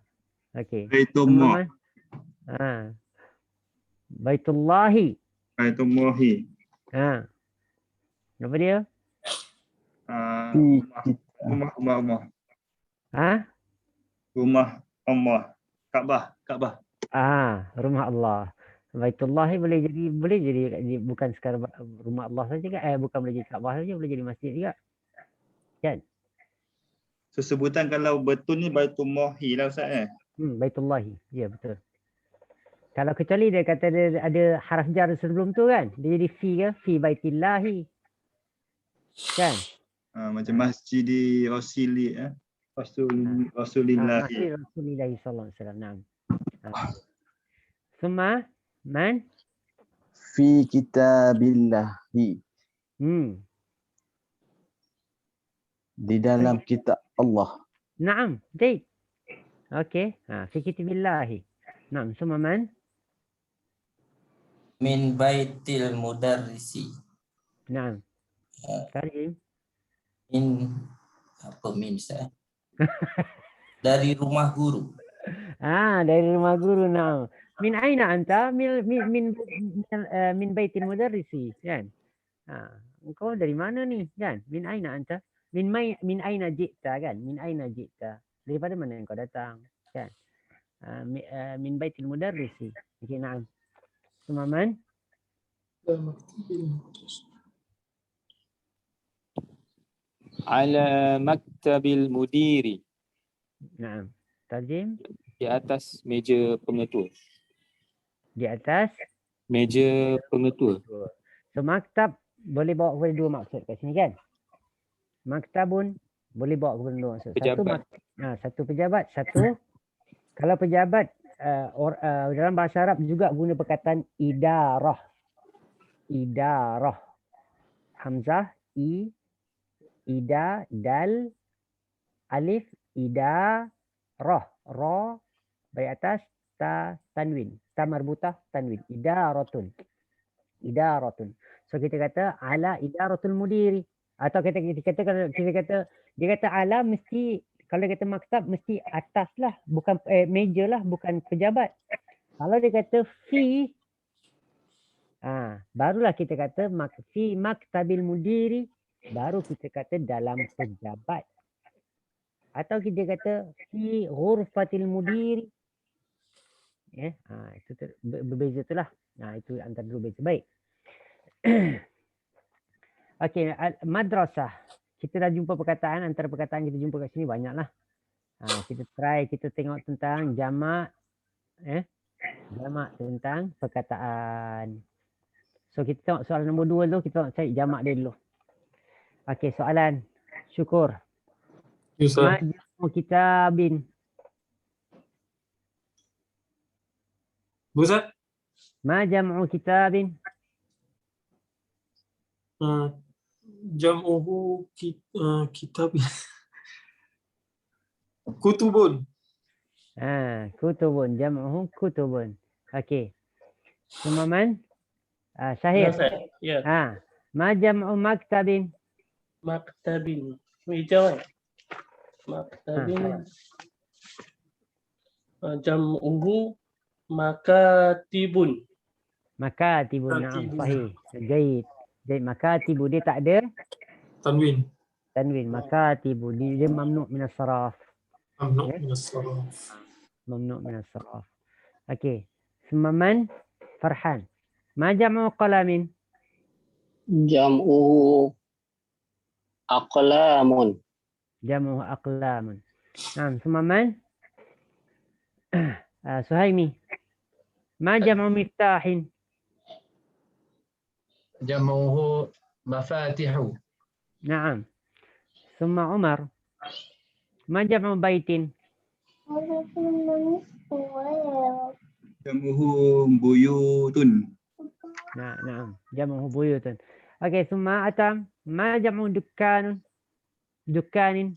Okey. Baitullah. Baitullahi. Baitullahi. Apa dia? Rumah Allah. Rumah Allah. Kaabah. Rumah Allah. Baitullahi boleh jadi bukan sekadar rumah Allah saja kan? Bukan boleh jadi Kaabah saja, boleh jadi masjid juga. Kan? So sebutan kalau betul ni Baitullahi lah Ustaz Baitullahi. Ya, betul. Kalau kecuali dia kata dia ada haraf jar sebelum tu kan? Dia jadi fi ke? Fi baitillahi. Kan? Macam Masjidi Rasulillahi. Rasulillahi. Rasulillahi sallallahu alaihi wasallam. Summa man? Fi kitabillahi. Di dalam kitab Allah. Naam, baik. Okey. Fi kitabillahi. Naam, summa man? Min baitil mudarrisi. Naam. Tarjim. Min Ustaz? Dari rumah guru. Dari rumah guru. Naam. Min aina anta? Min baitil mudarrisi, kan? Engkau dari mana ni, kan? Min aina anta? Min aina ji'ta, kan? Min aina ji'ta. Daripada mana engkau datang, kan? Min baitil mudarrisi. Okey, naam. Semua man? Ala maktabil mudiri. Naam. Tarjim. Di atas meja pengetua. Di atas meja pengetua. So maktab boleh bawa kepada dua maksud kat sini, kan? Maktabun boleh bawa kepada dua maksud. Pejabat. Satu pejabat, satu kalau pejabat dalam bahasa Arab juga guna perkataan idarah. Idarah. Hamzah ida dal alif idarah ra baik atas tanwin ta marbutah tanwin idaratun. So kita kata ala idaratul mudiri, atau kita kata dia kata ala mesti, kalau dia kata maktab mesti atas lah, bukan meja lah, bukan pejabat. Kalau dia kata fi barulah kita kata fi maktabil mudiri, baru kita kata dalam pejabat. Atau kita kata fi ghurfatil mudiri. Itu berbeza tu lah. Itu antara dua beza. Baik. Okey, madrasah. Kita dah jumpa perkataan, antara perkataan kita jumpa kat sini banyak lah. Kita try, kita tengok tentang jamak. Jamak tentang perkataan. So kita tengok soalan nombor 2 dulu, kita tengok cari jamak dia dulu. Okey, soalan. Syukur. Ma jam'u kitabin. Ustaz? Ma jam'u kitabin. Jam'uhu kitab. Kutubun. Kutubun. Jam'uhu kutubun. Okey. Semua man? Syahir. Ya. Ma jam'u maktabin. Maktabin. Meja. Maktabin. Jam'uhu makatibun. Makatibun. Naam, sahih. Jahid. Jadi makatibu dia tak ada Tanwin. Makatibu dia mamnu' min as-saraf. Mamnu' min as-saraf. Okey. Semaman Farhan. Ma jam'u qalamin? Jam'uhu aqlamun. Jam'u aqlamun. Naam, semaman Suhaimi. Ma jam'u miftahin? Jam'uhu mafatihu. نعم. ثم عمر ما جمع بيت؟ Jamuhu buyutun. نعم جمعه بيوت. اوكي ثم أتى ما جمع دكان؟ دكان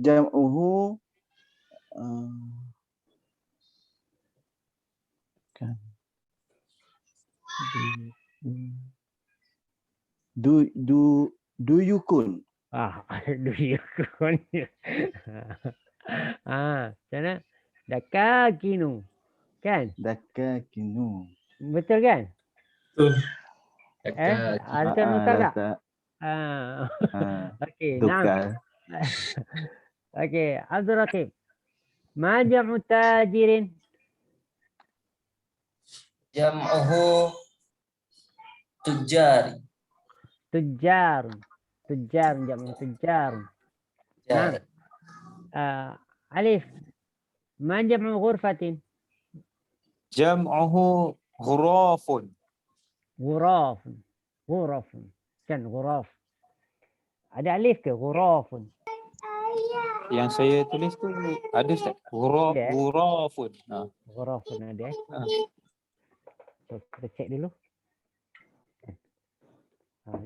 Jam'uhu kan duyukun. duyukun. Macam mana? Dakakinu. Kan? Dakakinu. Betul kan? Betul. Antum betul tak? Okey, nah. Dukal. Okey, Abdul Raqib. Ma jam'u tajirin? Jam'uhu tujari. Tujjar. Tujjar jam'u tujjar. Nah. Alif. Ma jam'u ghurfatin? Jam'uhu ghurafun. Ghuraf. Ghuraf. Kan ghuraf. Ada alif ke ghurafun? Yang saya tulis tu ada Ustaz. Ghurafun. Ghurafun ada. So, kita cek dulu.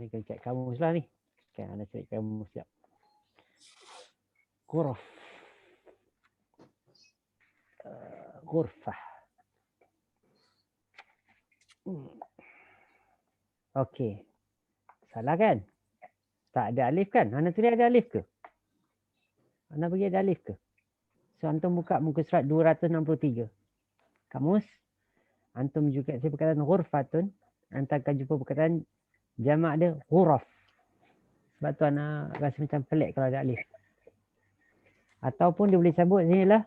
Ni kita cek kamus lah ni. Kan ada cek kamus siap. Ghuraf. Ghurfah. Okey. Salah kan? Tak ada alif kan? Ana tulis ada alif ke? Ana bagi ada alif ke? So antum buka muka surat 263. Kamus. Antum juga saya perkataan ghurfatun. Antum akan jumpa perkataan jamak dia ghuraf. Sebab tu ana rasa macam pelik kalau ada alif. Ataupun dia boleh sebut sini lah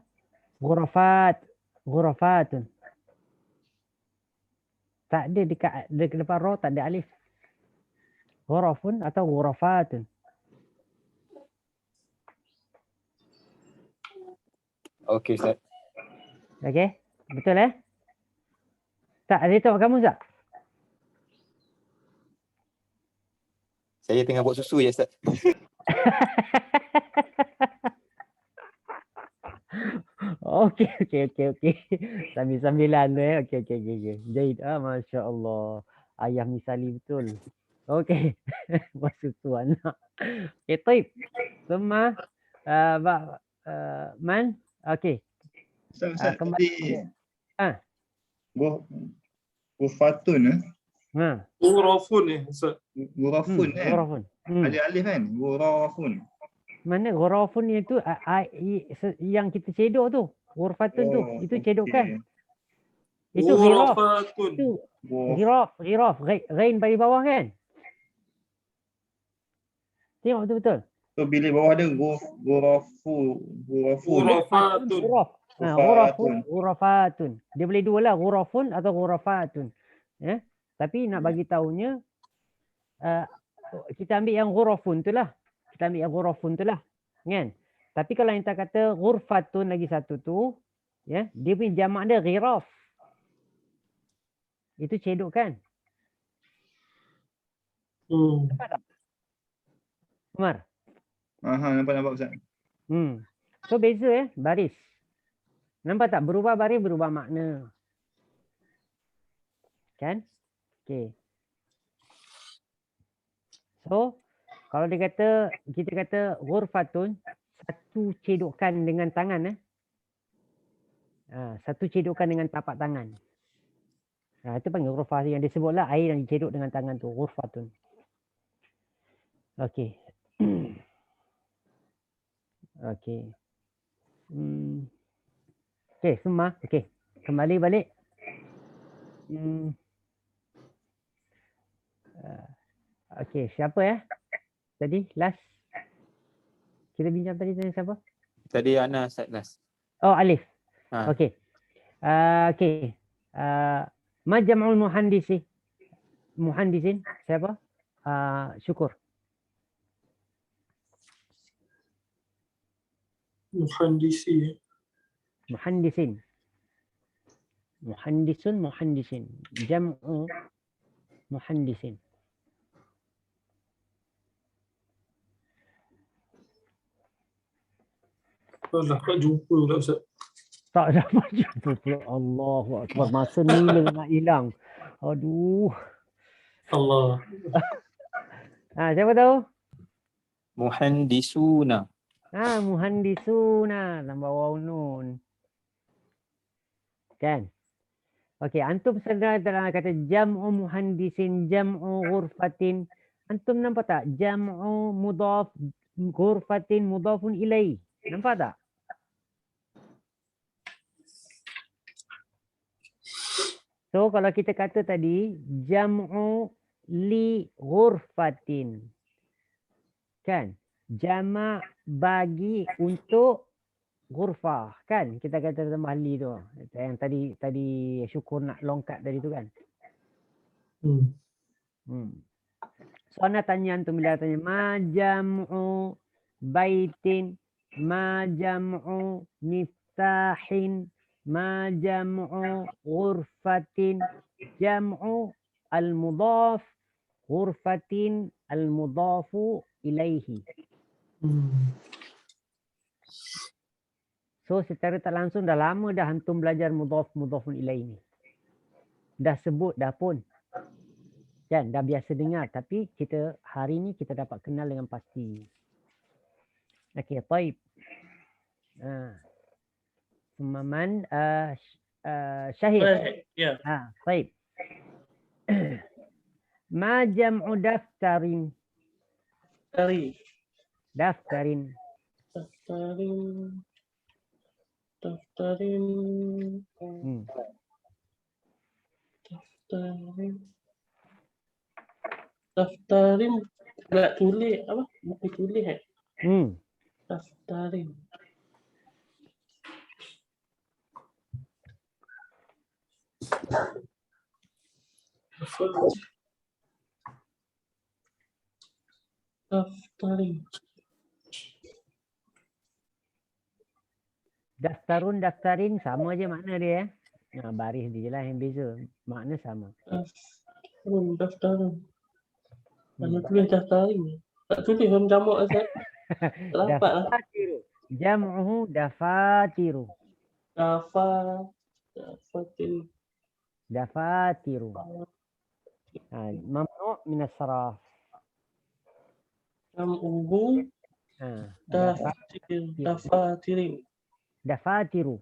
ghurafat. Ghurafatun. Tak ada dekat depan ra tak ada alif. Ghurafun atau ghurafatun. Okey Ustaz. Okey, betul Tak, ada tengok kamu tak? Saya tengah buat susu ya Ustaz. Okey. Sambil-sambilan tu Okey. Jahid. Masya-Allah. Ayah misali betul. Okey. Buat susu anak. Okey, taib. Semua man. Okey. Ustaz, kembali. Ghurfatun Ghurafun ni Ustaz. Ghurafun kan? Ghurafun. Ada alif kan? Ghurafun. Mana ghurafun itu yang kita cedok tu. Ghurfatun tu. Itu cedokan. Itu ghiraf. Itu ghiraf. Ghain bagi bawah kan? Tengok betul-betul. So bila bawah ada ghurafatun. Ghurafatun. Dia boleh dua lah, ghurafun atau ghurafatun. Ya. Tapi nak bagi tahunya kita ambil yang ghurafun tu lah. Kan? Tapi kalau kita kata ghurfatun lagi satu tu, ya, dia punya jamak dia ghiraf. Itu cedok kan? Nampak tak? Umar? Nampak Ustaz. So beza baris. Nampak tak? Berubah baris, berubah makna. Kan? Okey. So, kalau kita kata ghurfatun, satu cedokan dengan tangan. Satu cedokan dengan tapak tangan. Itu panggil ghurfah yang disebutlah air yang dicedok dengan tangan tu. Ghurfatun. Okey. Okey. Okey, semua. Okey. Kembali balik. Okey, siapa tadi last? Kita bincang tadi dengan siapa? Tadi Ana Ustaz last. Oh, Alif. Okey. Okey. Ma jam'ul muhandisi? Muhandisin siapa? Syukur. Muhandisin. Muhandisun, muhandisin. Jam'u Muhandisin. Alah, tak jumpa pula Ustaz. Tak dapat jumpa pula. Allahu Akbar. Masa ni nak hilang. Aduh. Allah. Siapa tahu? Muhandisuna. Muhandisuna. Tambah waw nun. Kan? Okey, antum sedar dalam kata jam'u muhandisin, jam'u ghurfatin. Antum nampak tak? Jam'u mudhaf, ghurfatin mudhafun ilaih. Nampak tak? So kalau kita kata tadi jam'u li ghurfatin. Kan? Jama' bagi untuk ghurfah, kan? Kita kata tambah li tu. Yang tadi Syukur nak longkat tadi tu kan. So ana tanya antum, bila tanya ma jam'u baitin, ma jam'u miftahin, ma jam'u ghurfatin, jam'u al-mudhaf, ghurfatin al-mudhafu ilaihi. So secara tak langsung dah lama dah antum belajar mudhafun ilaihi ni. Dah sebut dah pun. Kan, dah biasa dengar, tapi kita hari ni kita dapat kenal dengan pasti. Okey, baik. Man Syahid. Ya. Baik. Ma jam'u daftarin. Daftarin. Daftarin nak tulis apa? Nak tulis Daftarin. Daftarun, daftarin sama je makna dia. Baris dia je lah yang beza. Makna sama. Daftarun. Mana tulis daftarin? Tak tulis dalam jamak Ustaz. Tak dapat lah. Dafatiru. Jam'uhu dafatiru. Dafatiru. Mamnu' min as-saraf. Jam'uhu dafatirin. Dafatiru.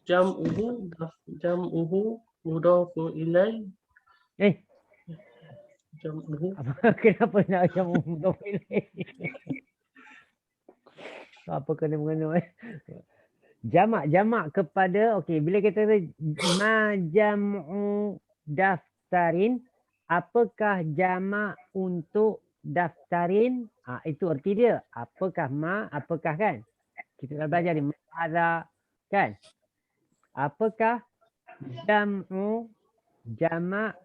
Jam'uhu mudhafu ilaih. Jam'uhu. Kenapa nak jam'uhu mudhafu ilaih? Apa kena-mengena? Jamak kepada, okey, bila kita kata ma jam'u daftarin, apakah jamak untuk daftarin? Itu erti dia. Apakah ma, apakah kan? Kita dah belajar ni. Ada kan? Apakah jam'u jamak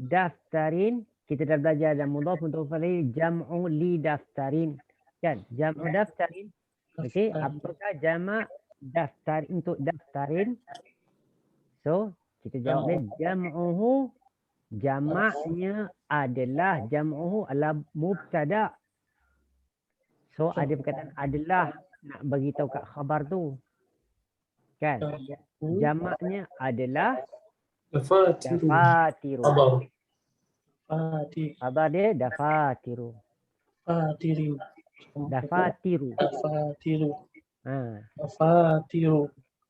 daftarin? Kita dah belajar dalam mudhaf ilaih jam'u li daftarin. Kan? Jam'u daftarin. Okey, apakah jamak daftar untuk daftarin? So, kita jawab ni jam'uhu, jamaknya adalah, jam'uhu adalah mubtada. So, ada perkataan adalah nak bagi tahu kat khabar tu. Kan? Jamaknya adalah dafatiru. Khabar dia dafatiru. Dafatiru.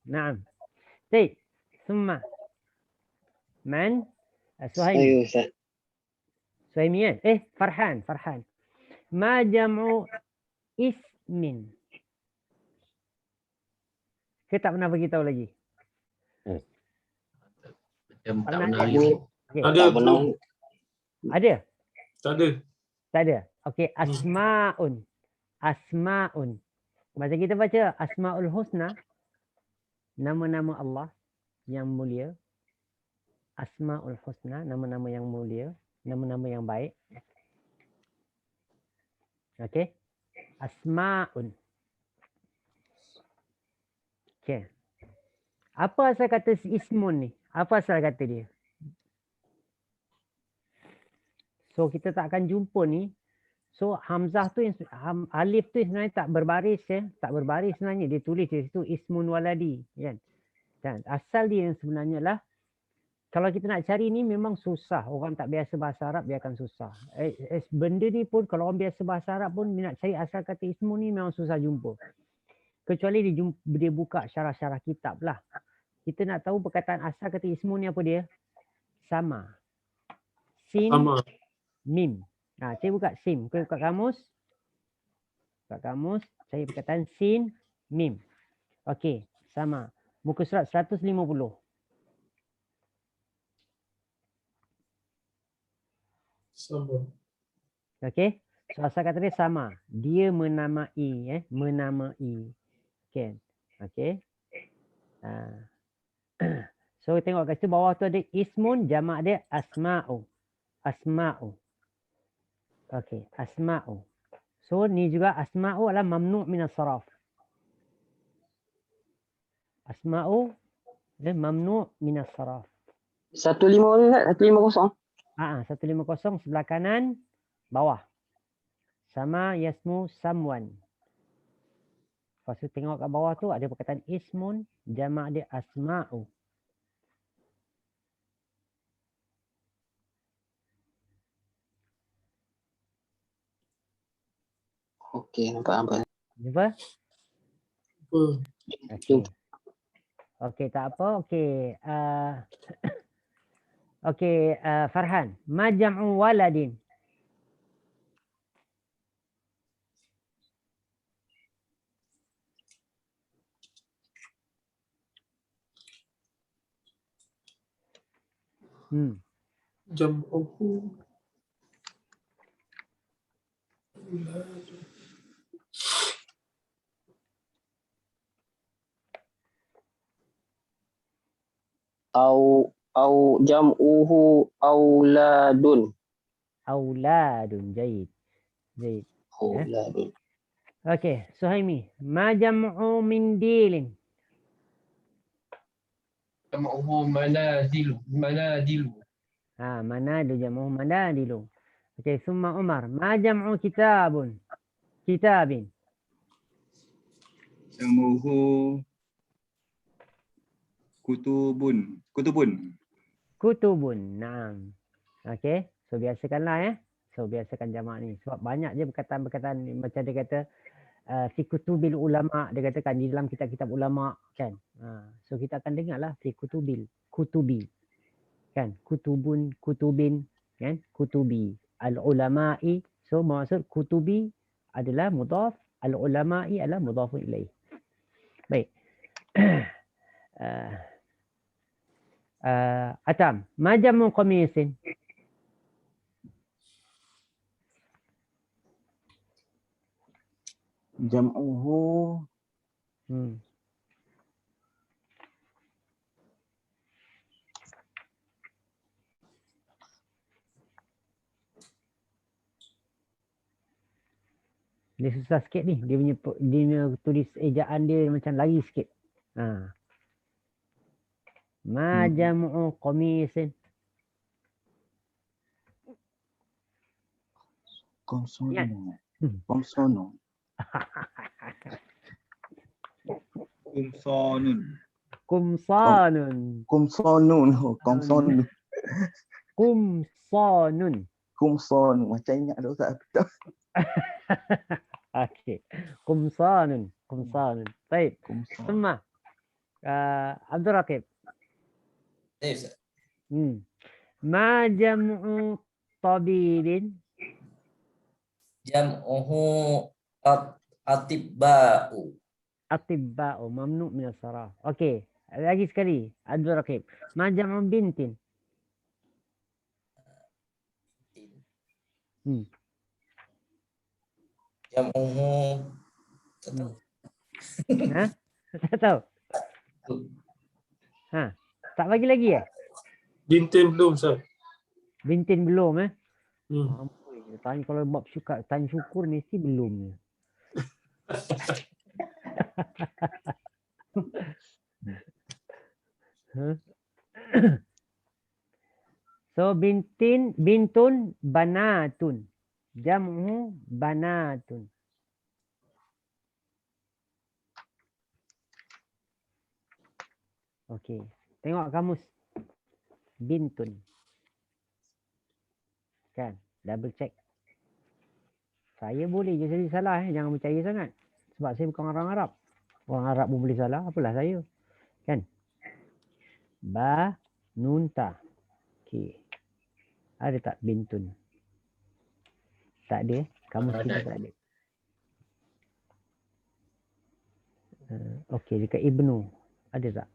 Naam. Baik. Summa. Man? Suhaimi. Suhaimi kan? Farhan. Ma jam'u ismin. Kita tak pernah beritahu lagi. Ada? Tak ada. Okey, asma'un. Masa kita baca Asma'ul Husna, nama-nama Allah yang mulia. Asma'ul Husna, nama-nama yang mulia, nama-nama yang baik. Okey. Asma'un. Okey. Apa asal kata ismun ni? Apa asal kata dia? So kita tak akan jumpa ni. So hamzah tu yang alif tu sebenarnya tak berbaris ya. Tak berbaris sebenarnya. Dia tulis di situ ismun waladi kan. Dan asal dia yang sebenarnya lah, kalau kita nak cari ni memang susah. Orang tak biasa bahasa Arab dia akan susah. Benda ni pun kalau orang biasa bahasa Arab pun dia nak cari asal kata ismun ni memang susah jumpa. Kecuali dia buka syarah-syarah kitab lah. Kita nak tahu perkataan asal kata ismun ni apa dia? Sama. Sin, Sama. mim. Nah, saya buka sim. Saya buka kamus. Buka kamus. Saya perkataan sin, mim. Okey, sama. Muka surat 150. Sama. Okey. So asal kata dia sama. Dia menamai. Menamai. Okay. Okey. So tengok kat situ bawah tu ada ismun, jamak dia asma'u. Asma'u. Okey, asma'u. So ni juga asma'u adalah mamnu' min as-saraf. Asma'u mamnu' min as-saraf. 150 Ustaz, 150. 150 sebelah kanan bawah. Sama yasmu samwan. Lepas tu tengok kat bawah tu ada perkataan ismun, jamak dia asma'u. Okey, nampak. Jumpa? Okey. Okey, tak apa. Okey. Okey, Farhan. Ma jam'u waladin? Jam'uhu Au jam'uhu auladun. Auladun. Jayid. Jayid. Auladun. Okey, Suhaimi. Ma jam'u mindilin? Jam'uhu manadilu. Manadilu. Manadu jam'u manadilu. Okey, summa Umar. Ma jam'u kitabun? Kitabin. Jamuhu kutubun. Kutubun. Naam. Okey. So biasakanlah So biasakan jamak ni. Sebab banyak je perkataan-perkataan ni. Macam dia kata fi kutubil ulama. Dia katakan di dalam kitab-kitab ulama kan. So kita akan dengar lah fi kutubi. Kan. Kutubun, kutubin. Kan. Kutubi. Al-ulama'i. So maksud kutubi adalah mudhaf. Al-ulama'i adalah mudhafun ilaih. Baik. Atam. Ma jamu qamisin? Jam'uhu Dia susah sikit ni. Dia punya tulis ejaan dia macam lari sikit. Ma jam'u qamisin? Komsono. Kumsonun. Kumson. Macam ingat tu tak betul. Okey. Kumsanun. Baik. Kumson. Semua. Abdul Raqib. Ma jam'u tabibin? Jam'uhu atibba'u. Atibba'u. Mamnu' min as-saraf. Okey. Lagi sekali. Abdul Raqib. Ma jam'u bintin? Jam'uhu Tak tahu. Tak bagi lagi bintin belum, Ustaz. Bintin belum Tanya kalau bab syukur, tanya syukur mesti belum. So bintun banatun. Jam'u banatun. Okey. Tengok kamus. Bintun. Kan? Double check. Saya boleh je jadi salah. Jangan percaya sangat. Sebab saya bukan orang Arab. Orang Arab pun boleh salah. Apalah saya. Kan? Ba, nun, ta. Okey. Ada tak bintun? Tak ada. Kamus kita tak ada. Okey. Dekat Ibnu. Ada tak?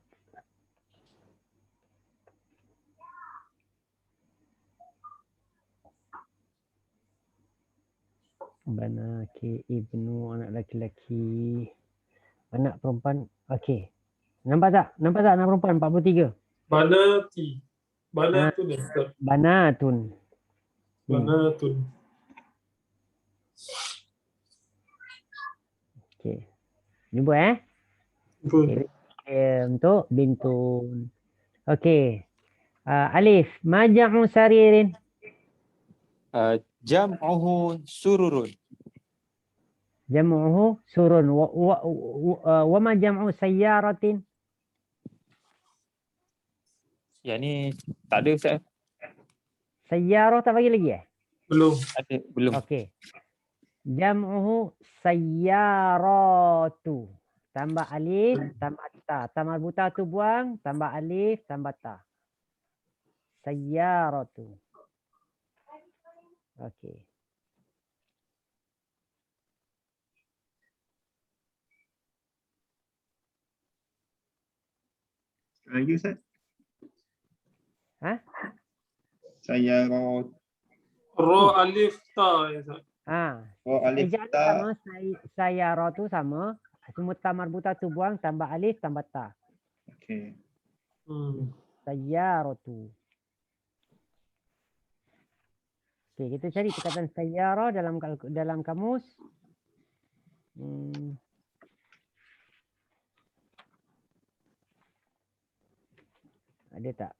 Banaki Ibnu, anak laki-laki. Anak perempuan. Okey. Nampak tak? Nampak tak anak perempuan 43? Banati. Banatun. Banatun. Banatun. Okey. Jumpa Betul. Untuk bintun. Okey. Alif. Maja'u saririn. Jam'uhu sururun. Jam'uhu surun. Wa ma jam'u sayyaratin. Yang ni tak ada Ustaz. Sayyarah tak bagi lagi Belum. Ada, belum. Okey. Jam'uhu sayyaratu. Tambah alif, tambah ta. Ta marbuta tu buang, tambah alif, tambah ta. Sayyaratu. Okey. Lagi Ustaz? Ha? Saya Ra alif ta. Ya, Ustaz. alif Ejaan ta. sama, sayyaratu sama. Semua ta marbuta tu buang, tambah alif, tambah ta. Okey. Sayyaratu. Okey, kita cari perkataan sayyara dalam kamus. Ada tak?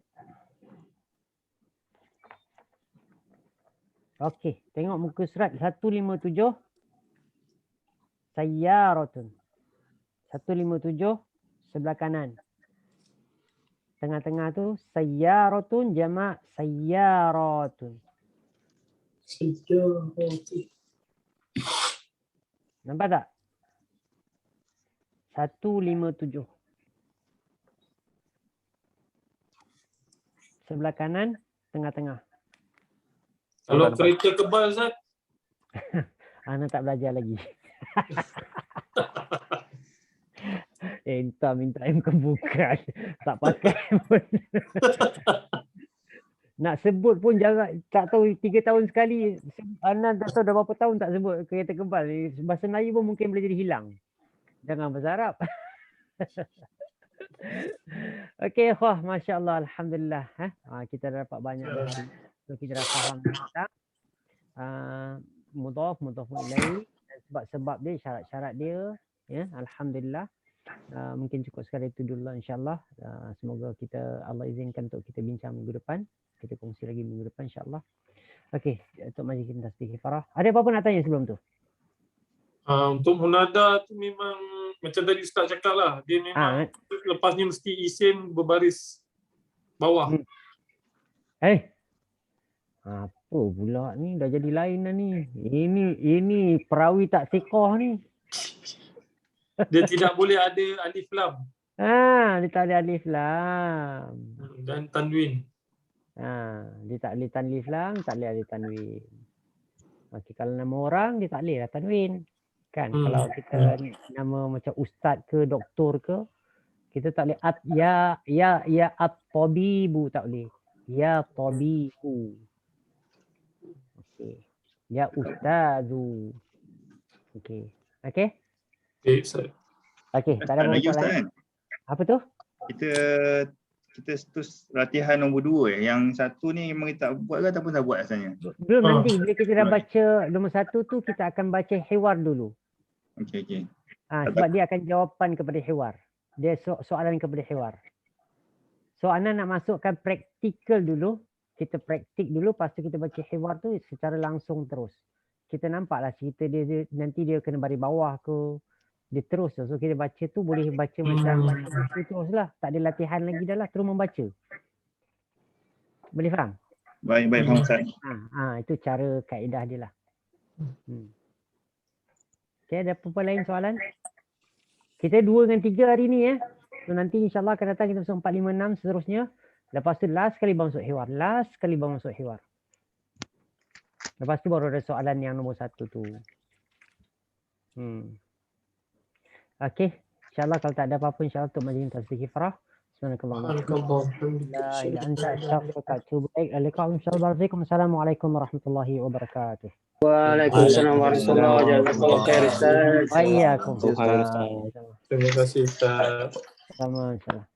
Okey, tengok muka surat 157. Sayyaratun. 157 sebelah kanan. Tengah-tengah tu sayyaratun jamak sayyaratun. Nampak tak? 157. Sebelah kanan, tengah-tengah. Kalau kereta kebal Ustaz. Ana tak belajar lagi. Entah minta bukan. Tak pakai pun. Nak sebut pun jangan, tak tahu 3 tahun sekali. Ana tak tahu dah berapa tahun tak sebut kereta kebal. Bahasa Melayu pun mungkin boleh jadi hilang. Jangan bahasa Arab. Okey, Masya Allah, Alhamdulillah. Kita dah dapat banyak dari. So, kita dah faham tentang mudhaf ilaih, sebab-sebab dia, syarat-syarat dia. Ya, Alhamdulillah. Mungkin cukup sekali itu dulu insyaAllah. Semoga Allah izinkan untuk kita bincang minggu depan. Kita kongsi lagi minggu depan insyaAllah. Okey, untuk majlis kita tasbih kifarah. Ada apa-apa nak tanya sebelum tu? Untuk munada tu memang macam tadi Ustaz cakap lah. Dia memang lepas ni mesti isim berbaris bawah. Apa pula ni? Dah jadi lain dah ni. Ini perawi tak siqah ni. Dia tidak boleh ada alif lam. Dia tak ada alif lam. Dan tanwin. Dia tak boleh alif lam, tak boleh ada tanwin. Okey, kalau nama orang dia tak boleh lah tanwin. Kan? Kalau kita nama macam ustaz ke doktor ke, kita tak boleh ya at-tabibu, tak boleh. Ya tabibu. Okey. Ya ustazu. Okey. Okey? Okey, Ustaz. Okey, tak ada masalah. Apa tu? Kita terus latihan nombor 2. Yang satu ni memang kita buat ke ataupun tak buat asalnya? Belum, nanti bila kita dah baca nombor 1 tu, kita akan baca hiwar dulu. So Ana nak masukkan praktikal dulu. Kita praktik dulu, lepas tu kita baca hiwar tu secara langsung terus. Kita nampaklah cerita dia nanti dia kena baris bawah ke, dia terus. So kita baca tu boleh baca macam tu terus lah. Tak ada latihan lagi dah lah, terus membaca. Boleh faham? Baik, faham Ustaz. Itu cara kaedah dia lah. Okay, ada apa-apa lain soalan? Kita 2 dengan 3 hari ni So nanti insyaAllah akan datang kita masuk 4, 5, 6 seterusnya. Lepas tu last kali baru masuk hiwar. Lepas tu baru ada soalan yang nombor 1 tu. Okay. InsyaAllah kalau tak ada apa-apa insyaAllah untuk majlis tasbih kifrah. Assalamualaikum warahmatullahi wabarakatuh. Waalaikumsalam warahmatullahi wabarakatuh. Waalaikumsalam. Terima kasih Ustaz. Sama-sama.